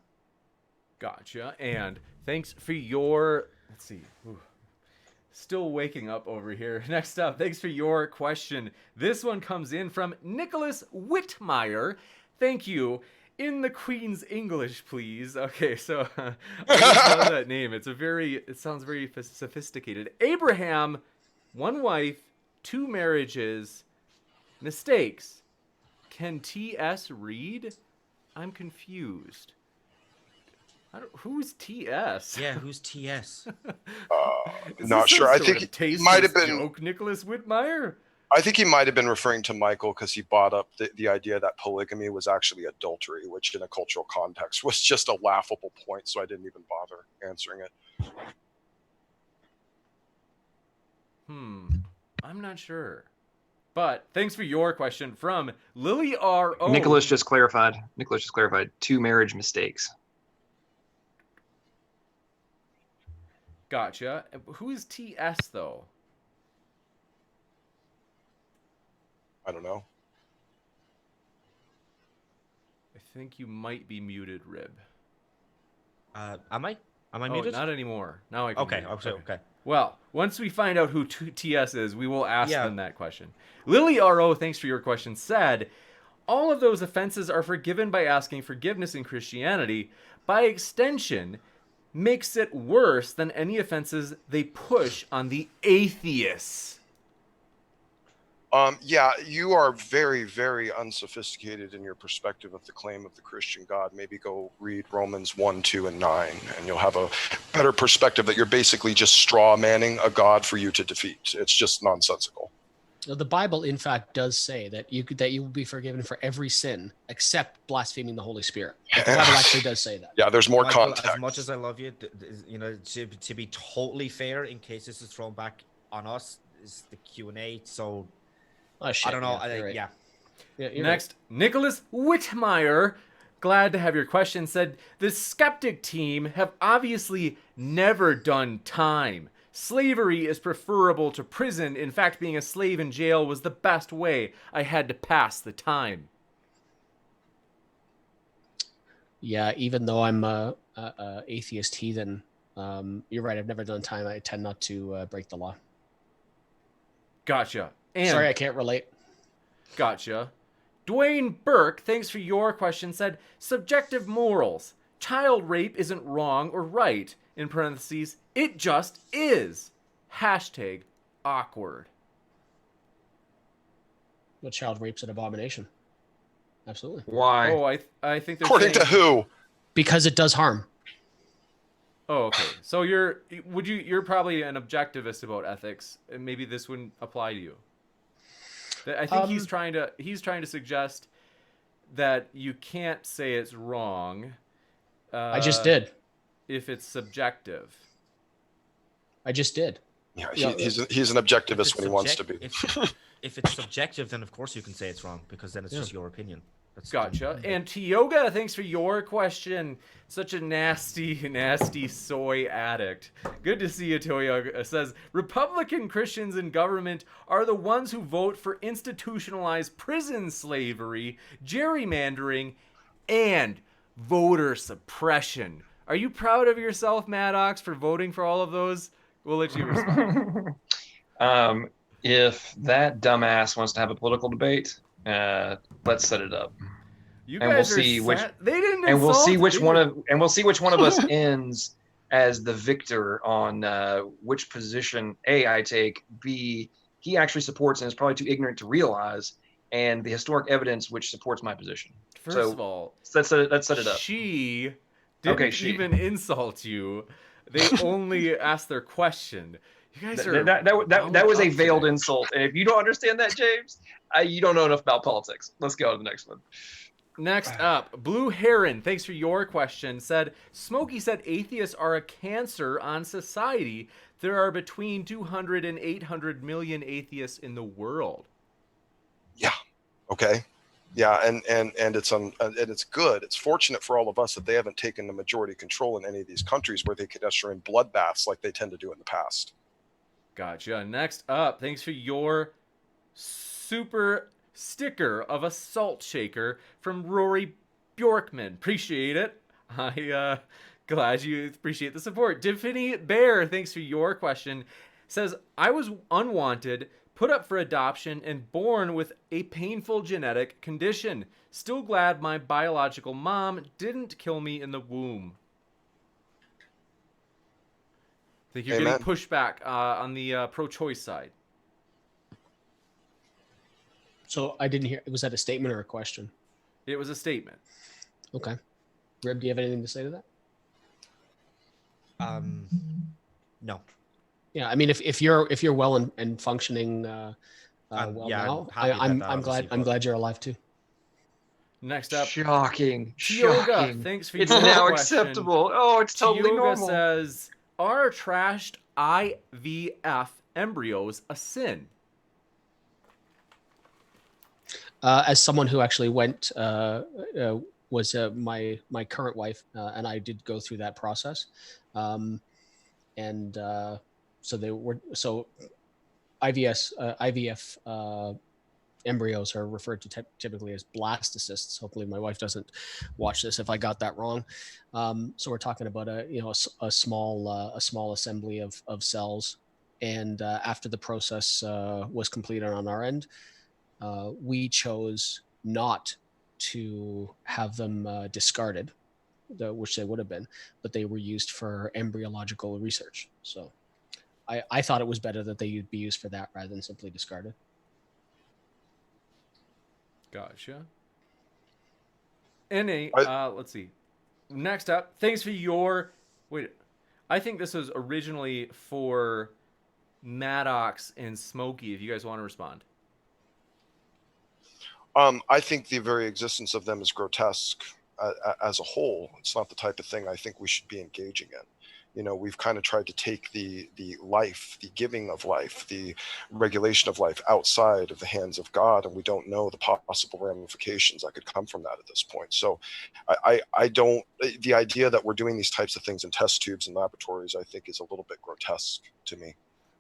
Gotcha. And thanks for your, let's see, still waking up over here. Next up, thanks for your question. This one comes in from Nicholas Whitmire. Thank you. In the Queen's English, please. Okay, so I just love that name. It sounds very sophisticated. Abraham, 1 wife, 2 marriages, mistakes. Can T.S. read? I'm confused. Who's T.S.? Yeah, who's T.S.? Not sure. I think he might have been joke, Nicholas Whitmire. I think he might have been referring to Micheal, because he brought up the idea that polygamy was actually adultery, which in a cultural context was just a laughable point. So I didn't even bother answering it. I'm not sure. But thanks for your question from Lily R.O. Nicholas just clarified 2 marriage mistakes. Gotcha. Who is T.S. though? I don't know. I think you might be muted, Rib. Am I? Am I Oh, muted? not anymore. Now I can Okay, hear you. okay. Well, once we find out who TS is, we will ask Yeah. them that question. Lily RO, thanks for your question, said, all of those offenses are forgiven by asking forgiveness in Christianity. By extension, makes it worse than any offenses they push on the atheists. Yeah, you are very, very unsophisticated in your perspective of the claim of the Christian God. Maybe go read Romans 1, 2, and 9, and you'll have a better perspective that you're basically just straw manning a God for you to defeat. It's just nonsensical. The Bible, in fact, does say that you will be forgiven for every sin except blaspheming the Holy Spirit. But the Bible actually does say that. Yeah, there's more Michael, context. as much as I love you, to be totally fair, in case this is thrown back on us, is the Q&A. So Oh, shit, I don't know. you're right. Yeah. You're Next, Nicholas Whitmire, glad to have your question, said, the skeptic team have obviously never done time. Slavery is preferable to prison. In fact, being a slave in jail was the best way. I had to pass the time. Yeah, even though I'm a atheist heathen, you're right. I've never done time. I tend not to break the law. Gotcha. And Sorry, I can't relate. Gotcha. Dwayne Burke, thanks for your question, said, subjective morals. Child rape isn't wrong or right. In parentheses, it just is. Hashtag awkward. But child rape's an abomination. Absolutely. Why? Oh, I think they're According to saying... who? Because it does harm. Oh, okay. So you're probably an objectivist about ethics, and maybe this wouldn't apply to you. I think he's trying to suggest that you can't say it's wrong. I just did. If it's subjective. I just did. Yeah, he's an objectivist when he wants to be. If it's subjective, then of course you can say it's wrong, because then it's just your opinion. That's Gotcha. And Tioga, thanks for your question. Such a nasty, nasty soy addict. Good to see you, Tioga. Says, Republican Christians in government are the ones who vote for institutionalized prison slavery, gerrymandering, and voter suppression. Are you proud of yourself, Maddox, for voting for all of those? We'll let you respond. If that dumbass wants to have a political debate, let's set it up. You And guys we'll see which they didn't and we'll see insult which me. we'll see which one of us ends as the victor on which position A I take, B he actually supports and is probably too ignorant to realize, and the historic evidence which supports my position. First of all, let's set it up. She didn't even insult you. They only asked their question. You guys are that was a veiled insult, and if you don't understand that, James, you don't know enough about politics. Let's go to the next one. Next up, Blue Heron, thanks for your question, said, Smokey said atheists are a cancer on society. There are between 200 and 800 million atheists in the world. Yeah. Okay. Yeah, and it's good. It's fortunate for all of us that they haven't taken the majority control in any of these countries where they could usher in bloodbaths like they tend to do in the past. Gotcha. Next up, thanks for your super sticker of a salt shaker from Rory Bjorkman. Appreciate it. I glad you appreciate the support. Tiffany Bear, thanks for your question. Says, I was unwanted, put up for adoption, and born with a painful genetic condition. Still glad my biological mom didn't kill me in the womb. I think you're getting pushback on the pro-choice side. So I didn't hear. Was that a statement or a question? It was a statement. Okay. Rib, do you have anything to say to that? No. Yeah, I mean, if you're well and functioning well now, I'm glad you're alive too. Next up, shocking. Thanks for it's your now question. Acceptable. Oh, it's totally Tioga normal. Says, are trashed IVF embryos a sin? As someone who actually went was my current wife, and I did go through that process, so IVF embryos are referred to typically as blastocysts. Hopefully my wife doesn't watch this if I got that wrong. So we're talking about a small assembly of cells. And after the process was completed on our end, we chose not to have them discarded, which they would have been, but they were used for embryological research. So I thought it was better that they be used for that rather than simply discarded. Gotcha. Let's see. Next up, thanks for your... Wait, I think this was originally for Maddox and Smokey, if you guys want to respond. I think the very existence of them is grotesque as a whole. It's not the type of thing I think we should be engaging in. You know, we've kind of tried to take the life, the giving of life, the regulation of life outside of the hands of God, and we don't know the possible ramifications that could come from that at this point. So I don't, the idea that we're doing these types of things in test tubes and laboratories, I think is a little bit grotesque to me.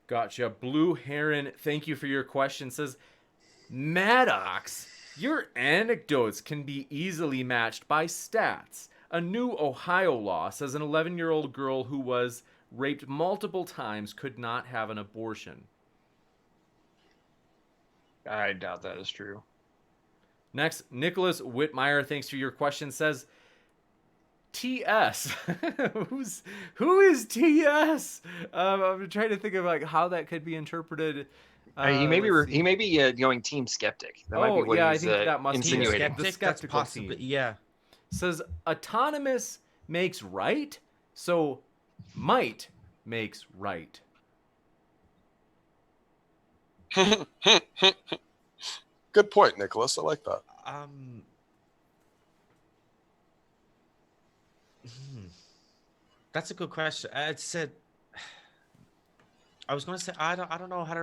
Gotcha. Blue Heron, thank you for your question. Says, Maddox, your anecdotes can be easily matched by stats. A new Ohio law says an 11-year-old girl who was raped multiple times could not have an abortion. I doubt that is true. Next, Nicholas Whitmire, thanks for your question, says, TS. Who is TS? I'm trying to think of like how that could be interpreted. He may be going team skeptic. That might be what I he's think that must insinuating. be the skeptical possibly, team. yeah. Says autonomous makes right, so might makes right. Good point, Nicholas. I like that. That's a good question. I was going to say I don't know how to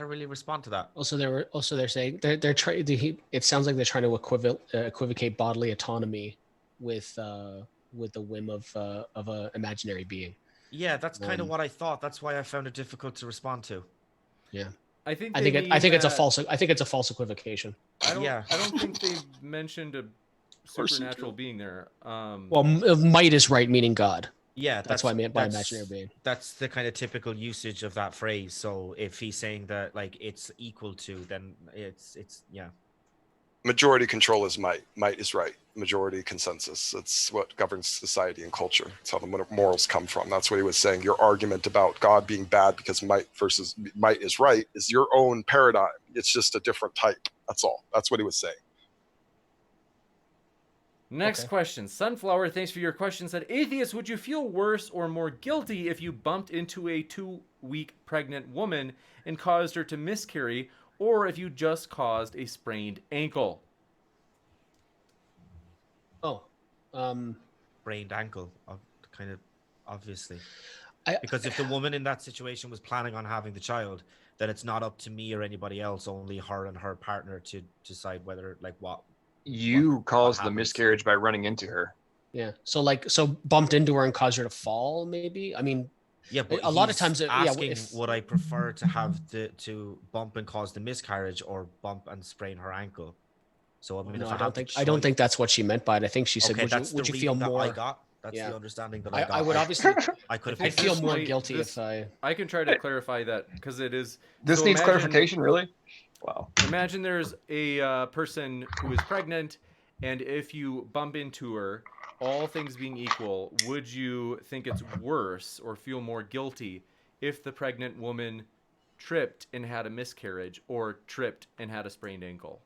really respond to that. They're saying they're trying. It sounds like they're trying to equivocate bodily autonomy with the whim of an imaginary being. Yeah, that's kind of what I thought. That's why I found it difficult to respond to. Yeah, I think it's a false. I think it's a false equivocation. I don't think they mentioned a supernatural being there. Well, might is right, meaning God. Yeah, that's what I meant by imaginary being. That's the kind of typical usage of that phrase. So if he's saying that like it's equal to, then it's yeah. Majority control is might. Might is right. Majority consensus. It's what governs society and culture. It's how the morals come from. That's what he was saying. Your argument about God being bad because might versus might is right is your own paradigm. It's just a different type. That's all. That's what he was saying. Next question. Sunflower, thanks for your question. Said, Atheist, would you feel worse or more guilty if you bumped into a 2-week pregnant woman and caused her to miscarry, or if you just caused a sprained ankle? Sprained ankle, kind of obviously. Because if the woman in that situation was planning on having the child, then it's not up to me or anybody else, only her and her partner to decide whether like what. You caused the miscarriage by running into her. Yeah. So bumped into her and caused her to fall, maybe? I mean, yeah, but a lot of times asking would I prefer to have to bump and cause the miscarriage or bump and sprain her ankle? So I mean, no, I don't think that's what she meant by it. I think she said, would you feel more? That's the understanding that I got. I would obviously. I could have. I'd feel more guilty if I. I can try to clarify that because it is. This needs clarification, really. Wow. Imagine there's a person who is pregnant, and if you bump into her, all things being equal, would you think it's worse or feel more guilty if the pregnant woman tripped and had a miscarriage or tripped and had a sprained ankle?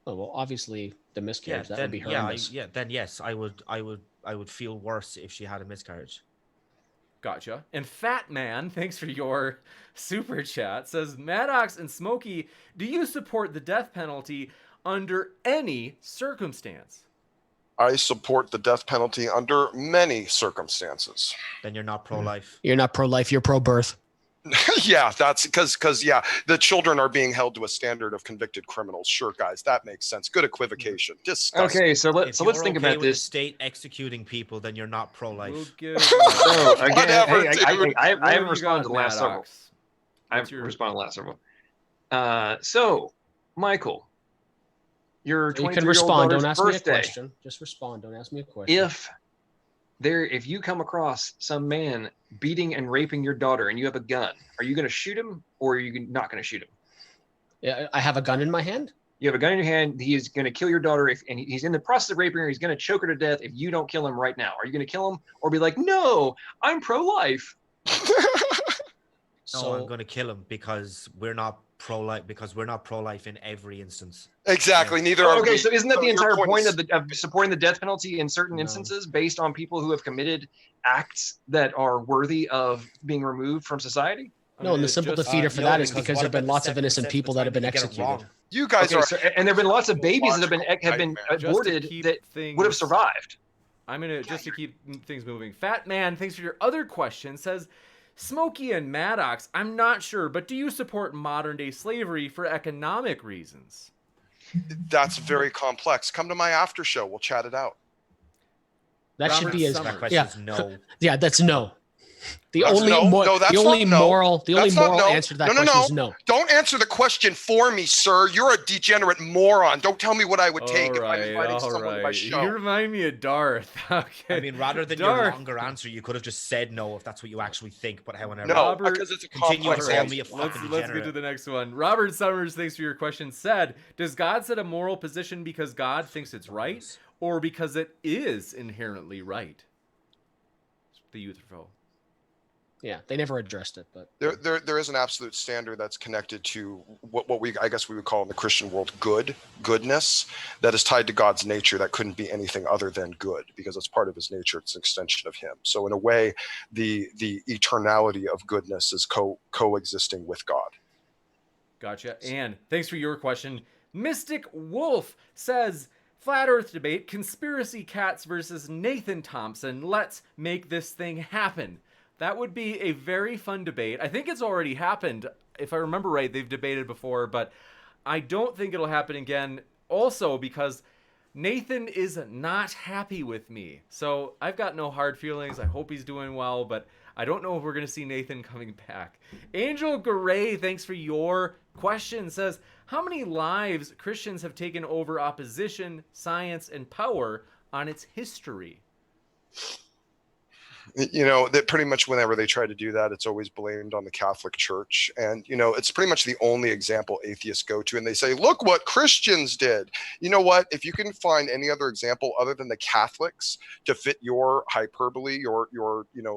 Oh, well, obviously the miscarriage, that would be horrendous. Then yes, I would feel worse if she had a miscarriage. Gotcha. And Fat Man, thanks for your super chat, says, Maddox and Smokey, do you support the death penalty under any circumstance? I support the death penalty under many circumstances. Then you're not pro-life. You're not pro-life, you're pro-birth. Yeah, that's because the children are being held to a standard of convicted criminals. Sure, guys, that makes sense. Good equivocation. Disgusting. Okay, so let's think about with this. The state executing people, then you're not pro-life. We'll give So again, Whatever, I haven't responded to the last Maddox? several. I haven't responded to the last several. So, Micheal, your 23-year-old You can respond. Don't daughter's ask me a birthday. question. Just respond. Don't ask me a question. If you come across some man beating and raping your daughter and you have a gun, are you going to shoot him or are you not going to shoot him? Yeah, I have a gun in my hand. You have a gun in your hand. He is going to kill your daughter, and he's in the process of raping her. He's going to choke her to death if you don't kill him right now. Are you going to kill him or be like, no, I'm pro-life? No, I'm going to kill him because we're not pro-life. Because we're not pro-life in every instance. Exactly. Neither are Okay, we. so isn't that the your entire point is- of supporting the death penalty in certain instances based on people who have committed acts that are worthy of being removed from society? No, and the simple defeater for that is because there have been lots of innocent the people that have been time you get it executed. wrong? You guys are. And there have been lots of babies that have been Just to aborted keep that things- would have survived. I'm gonna just to keep things moving. Fat Man, thanks for your other question. Says, Smokey and Maddox, I'm not sure, but do you support modern day slavery for economic reasons? That's very complex. Come to my after show. We'll chat it out. That should Robert be as Summers. That question is no. yeah. That's no. The That's only no. No, that's the only not no. moral That's not no. answer to that No, no, question no. is no. Don't answer the question for me, sir. You're a degenerate moron. Don't tell me what I would take if I'm inviting someone to my show. You remind me of Darth. Okay. I mean, rather than Darth. your longer answer, you could have just said no if that's what you actually think. But however, No, Robert, because it's a continue complex to call answer. me a fucking Let's get to the next one. Robert Summers, thanks for your question, said, does God set a moral position because God thinks it's right or because it is inherently right? The youth vote. Yeah, they never addressed it, but There is an absolute standard that's connected to what I guess we would call in the Christian world goodness, that is tied to God's nature, that couldn't be anything other than good because it's part of his nature. It's an extension of him. So in a way, the eternality of goodness is coexisting with God. Gotcha. And thanks for your question. Mystic Wolf says, Flat Earth debate, conspiracy cats versus Nathan Thompson. Let's make this thing happen. That would be a very fun debate. I think it's already happened. If I remember right, they've debated before, but I don't think it'll happen again. Also because Nathan is not happy with me. So I've got no hard feelings. I hope he's doing well, but I don't know if we're going to see Nathan coming back. Angel Garay, thanks for your question, says, how many lives Christians have taken over opposition, science, and power on its history? You know, that pretty much whenever they try to do that, it's always blamed on the Catholic Church. And, you know, it's pretty much the only example atheists go to. And they say, look what Christians did. You know what? If you can find any other example other than the Catholics to fit your hyperbole, your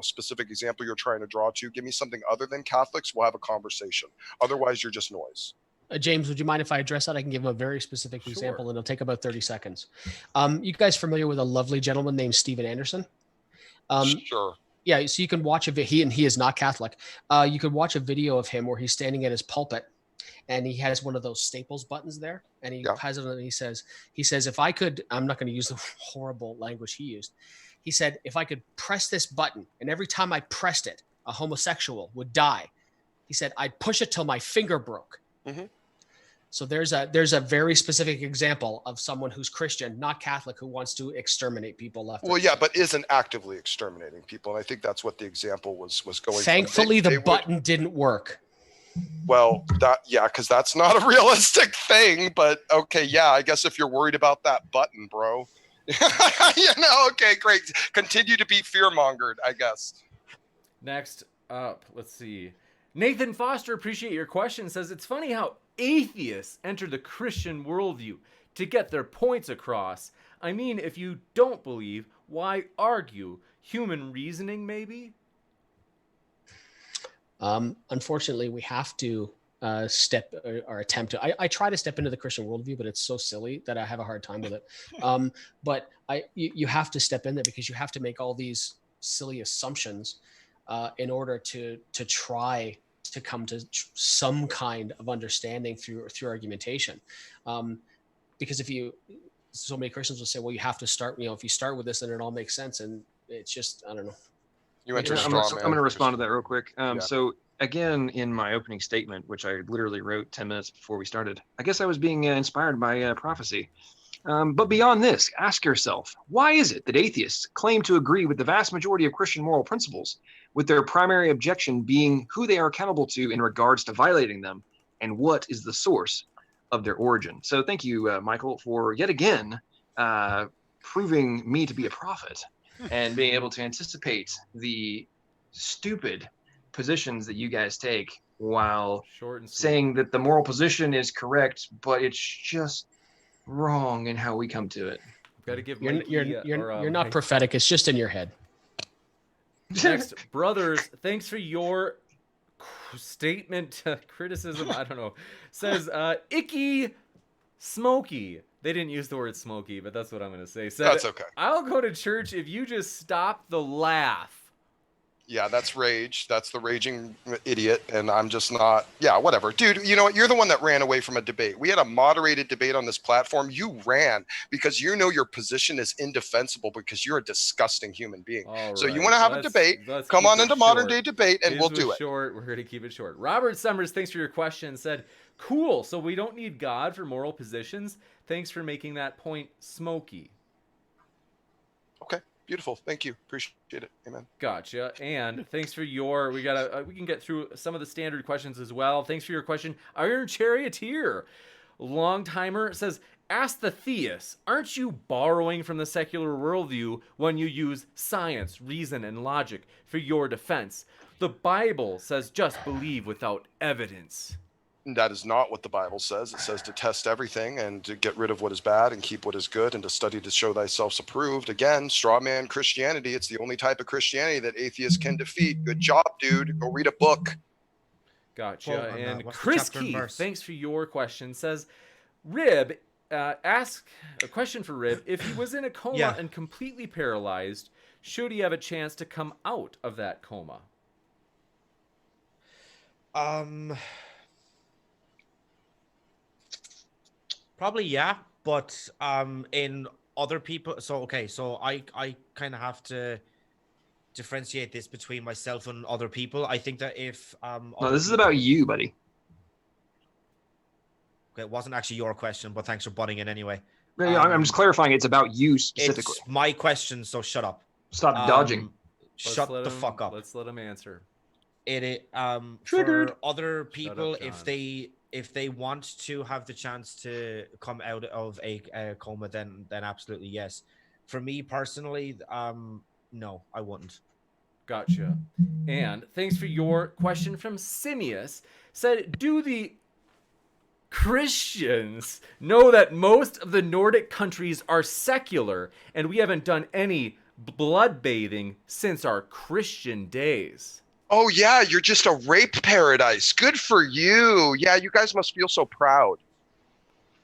specific example you're trying to draw to, give me something other than Catholics. We'll have a conversation. Otherwise, you're just noise. James, would you mind if I address that? I can give him a very specific example, and it'll take about 30 seconds. You guys familiar with a lovely gentleman named Steven Anderson? Sure. Yeah, so you can watch he is not Catholic. You could watch a video of him where he's standing at his pulpit, and he has one of those staples buttons there, and he has it, and he says, if I could, I'm not going to use the horrible language he used. He said, if I could press this button, and every time I pressed it, a homosexual would die. He said, I'd push it till my finger broke. Mm-hmm. So there's a very specific example of someone who's Christian, not Catholic, who wants to exterminate people left. Well, yeah, but isn't actively exterminating people. And I think that's what the example was going. Thankfully, the button didn't work. Well, because that's not a realistic thing. But okay, yeah, I guess if you're worried about that button, bro. Okay, great. Continue to be fear-mongered, I guess. Next up, let's see. Nathan Foster, appreciate your question, says, it's funny how atheists enter the Christian worldview to get their points across. I mean, if you don't believe, why argue? Human reasoning, maybe? Unfortunately, we have to attempt to. I try to step into the Christian worldview, but it's so silly that I have a hard time with it. But you have to step in there because you have to make all these silly assumptions in order to try to come to some kind of understanding through argumentation. Because so many Christians will say, well, you have to start, if you start with this, then it all makes sense. And it's just, I don't know. I'm going to respond to that real quick. So again, in my opening statement, which I literally wrote 10 minutes before we started, I guess I was being inspired by prophecy. But beyond this, ask yourself, why is it that atheists claim to agree with the vast majority of Christian moral principles, with their primary objection being who they are accountable to in regards to violating them, and what is the source of their origin. So thank you, Micheal, for yet again proving me to be a prophet and being able to anticipate the stupid positions that you guys take while Short and sweet. saying that the moral position is correct, but it's just wrong in how we come to it. Got to give You're not prophetic. It's just in your head. Next, brothers, thanks for your statement, criticism, I don't know. Says, Icky Smokey. They didn't use the word smoky, but that's what I'm going to say. Said, That's okay. I'll go to church if you just stop the laugh. Yeah, that's rage. That's the raging idiot. And I'm just not, yeah, whatever. Dude, you know what? You're the one that ran away from a debate. We had a moderated debate on this platform. You ran because you know your position is indefensible because you're a disgusting human being. All so right, you want to have a debate, come on into modern day debate and we'll do it. Short. We're going to keep it short. Robert Summers, thanks for your question, said, cool, so we don't need God for moral positions. Thanks for making that point, Smokey. Okay. Beautiful. Thank you. Appreciate it. Amen. Gotcha. And thanks for your, we can get through some of the standard questions as well. Thanks for your question. Iron Charioteer, long timer, says, ask the theists, aren't you borrowing from the secular worldview when you use science, reason, and logic for your defense? The Bible says just believe without evidence. That is not what the Bible says. It says to test everything and to get rid of what is bad and keep what is good and to study to show thyself approved. Again, straw man Christianity. It's the only type of Christianity that atheists can defeat. Good job, dude. Go read a book. Gotcha. And Chris Keith, thanks for your question, says, Rib, ask a question for Rib. If he was in a coma and completely paralyzed, should he have a chance to come out of that coma? Probably, yeah, but in other people, so I kind of have to differentiate this between myself and other people. I think that if no, this is about you, buddy. Okay, it wasn't actually your question, but thanks for butting in anyway. I'm just clarifying. It's about you specifically. It's my question, so shut up. Stop dodging. Shut the fuck up. Let's let him answer. For other people, if they want to have the chance to come out of a coma, then absolutely yes. For me personally, no, I wouldn't. Gotcha. And thanks for your question from Simius. Said, do the Christians know that most of the Nordic countries are secular and we haven't done any blood bathing since our Christian days? Oh, yeah, you're just a rape paradise. Good for you. Yeah, you guys must feel so proud.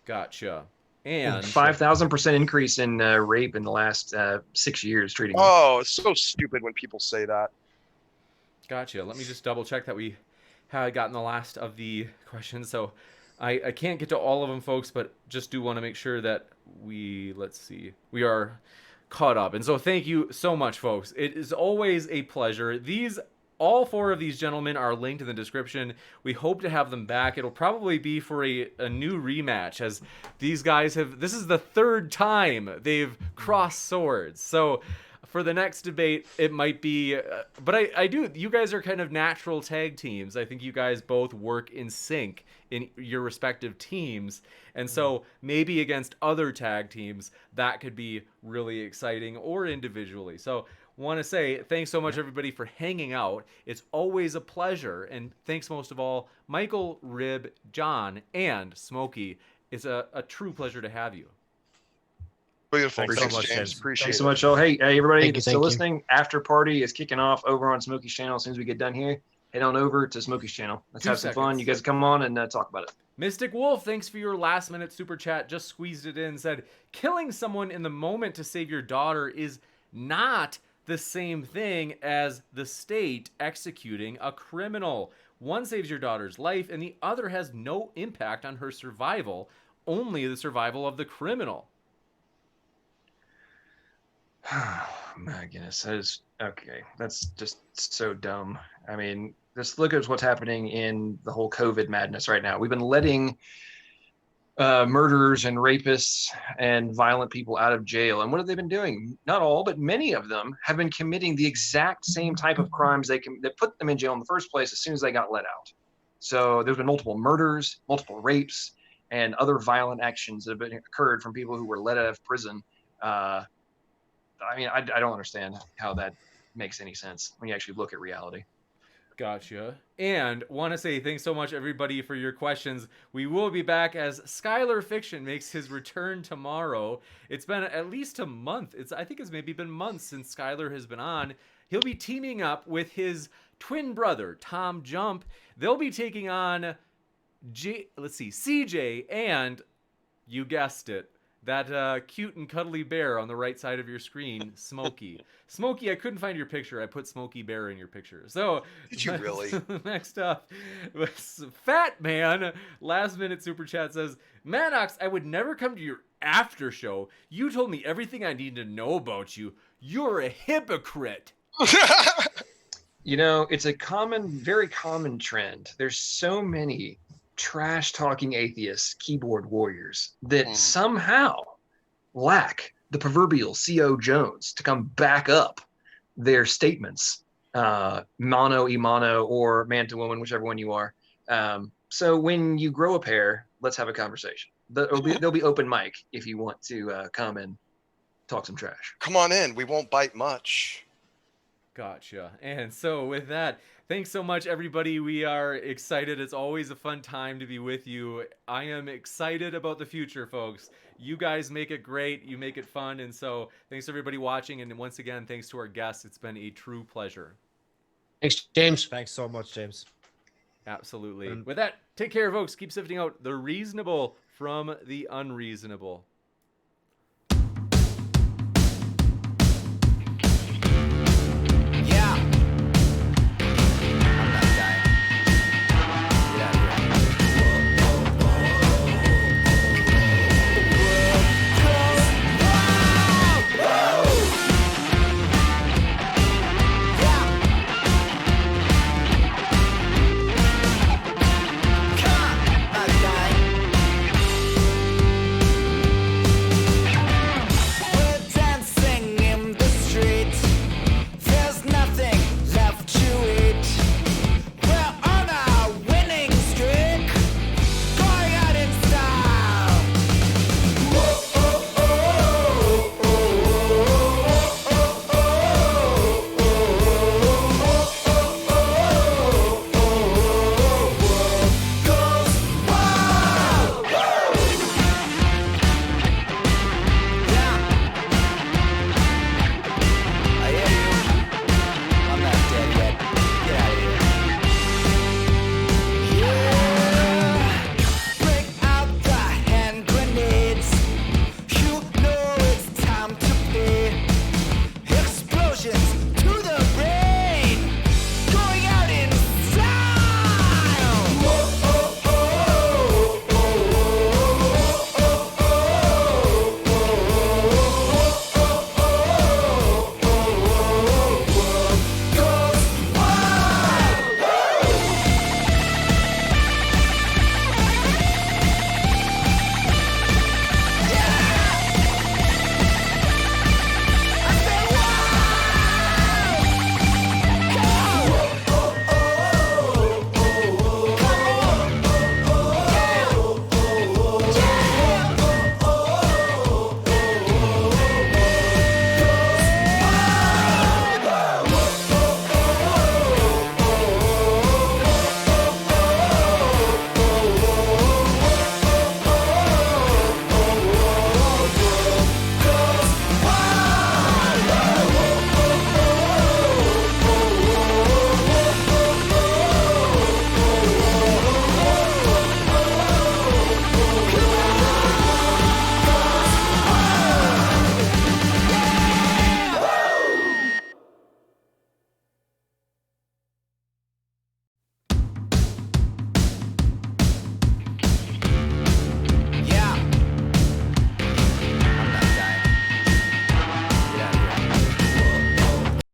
Gotcha. And 5,000% increase in rape in the last 6 years treating. Oh, it's so stupid when people say that. Gotcha. Let me just double check that we had gotten the last of the questions. So I can't get to all of them, folks, but just do want to make sure that we are caught up. And so thank you so much, folks. It is always a pleasure. All four of these gentlemen are linked in the description. We hope to have them back. It'll probably be for a new rematch, as these guys this is the third time they've crossed swords. So for the next debate, it might be, but you guys are kind of natural tag teams. I think you guys both work in sync in your respective teams. And so maybe against other tag teams, that could be really exciting, or individually. So want to say thanks so much, everybody, for hanging out. It's always a pleasure. And thanks most of all, Micheal, Rib, John, and Smokey. It's a true pleasure to have you. Beautiful. Thanks so much, James. Appreciate Thanks it. so much. Oh, hey, everybody that's still thank you. listening, after party is kicking off over on Smokey's channel. As soon as we get done here, head on over to Smokey's channel. Let's 2 have some fun. seconds. You guys come on and talk about it. Mystic Wolf, thanks for your last minute super chat. Just squeezed it in. Said, killing someone in the moment to save your daughter is not the same thing as the state executing a criminal. One saves your daughter's life and the other has no impact on her survival, only the survival of the criminal. My goodness, that is okay. That's just so dumb. I mean, just look at what's happening in the whole COVID madness right now. We've been letting murderers and rapists and violent people out of jail. And what have they been doing? Not all, but many of them have been committing the exact same type of crimes that put them in jail in the first place as soon as they got let out. So there's been multiple murders, multiple rapes, and other violent actions that have occurred from people who were let out of prison. I mean, I don't understand how that makes any sense when you actually look at reality. Gotcha. And want to say thanks so much, everybody, for your questions. We will be back as Skylar Fiction makes his return tomorrow. It's been at least a month. I think it's maybe been months since Skylar has been on. He'll be teaming up with his twin brother, Tom Jump. They'll be taking on CJ and, you guessed it, that cute and cuddly bear on the right side of your screen, Smokey. Smokey, I couldn't find your picture. I put Smokey Bear in your picture. So Did you really? Next up, Fat Man, last minute super chat says, Maddox, I would never come to your after show. You told me everything I need to know about you. You're a hypocrite. You know, it's a very common trend. There's so many trash talking atheists, keyboard warriors that somehow lack the proverbial C.O. Jones to come back up their statements, mono, e-mono, or man to woman, whichever one you are. So when you grow a pair, let's have a conversation. There'll be open mic if you want to come and talk some trash. Come on in. We won't bite much. Gotcha. And so with that, thanks so much, everybody. We are excited. It's always a fun time to be with you. I am excited about the future, folks. You guys make it great. You make it fun. And so thanks to everybody watching. And once again, thanks to our guests. It's been a true pleasure. Thanks, James. Thanks so much, James. Absolutely. With that, take care, folks. Keep sifting out the reasonable from the unreasonable.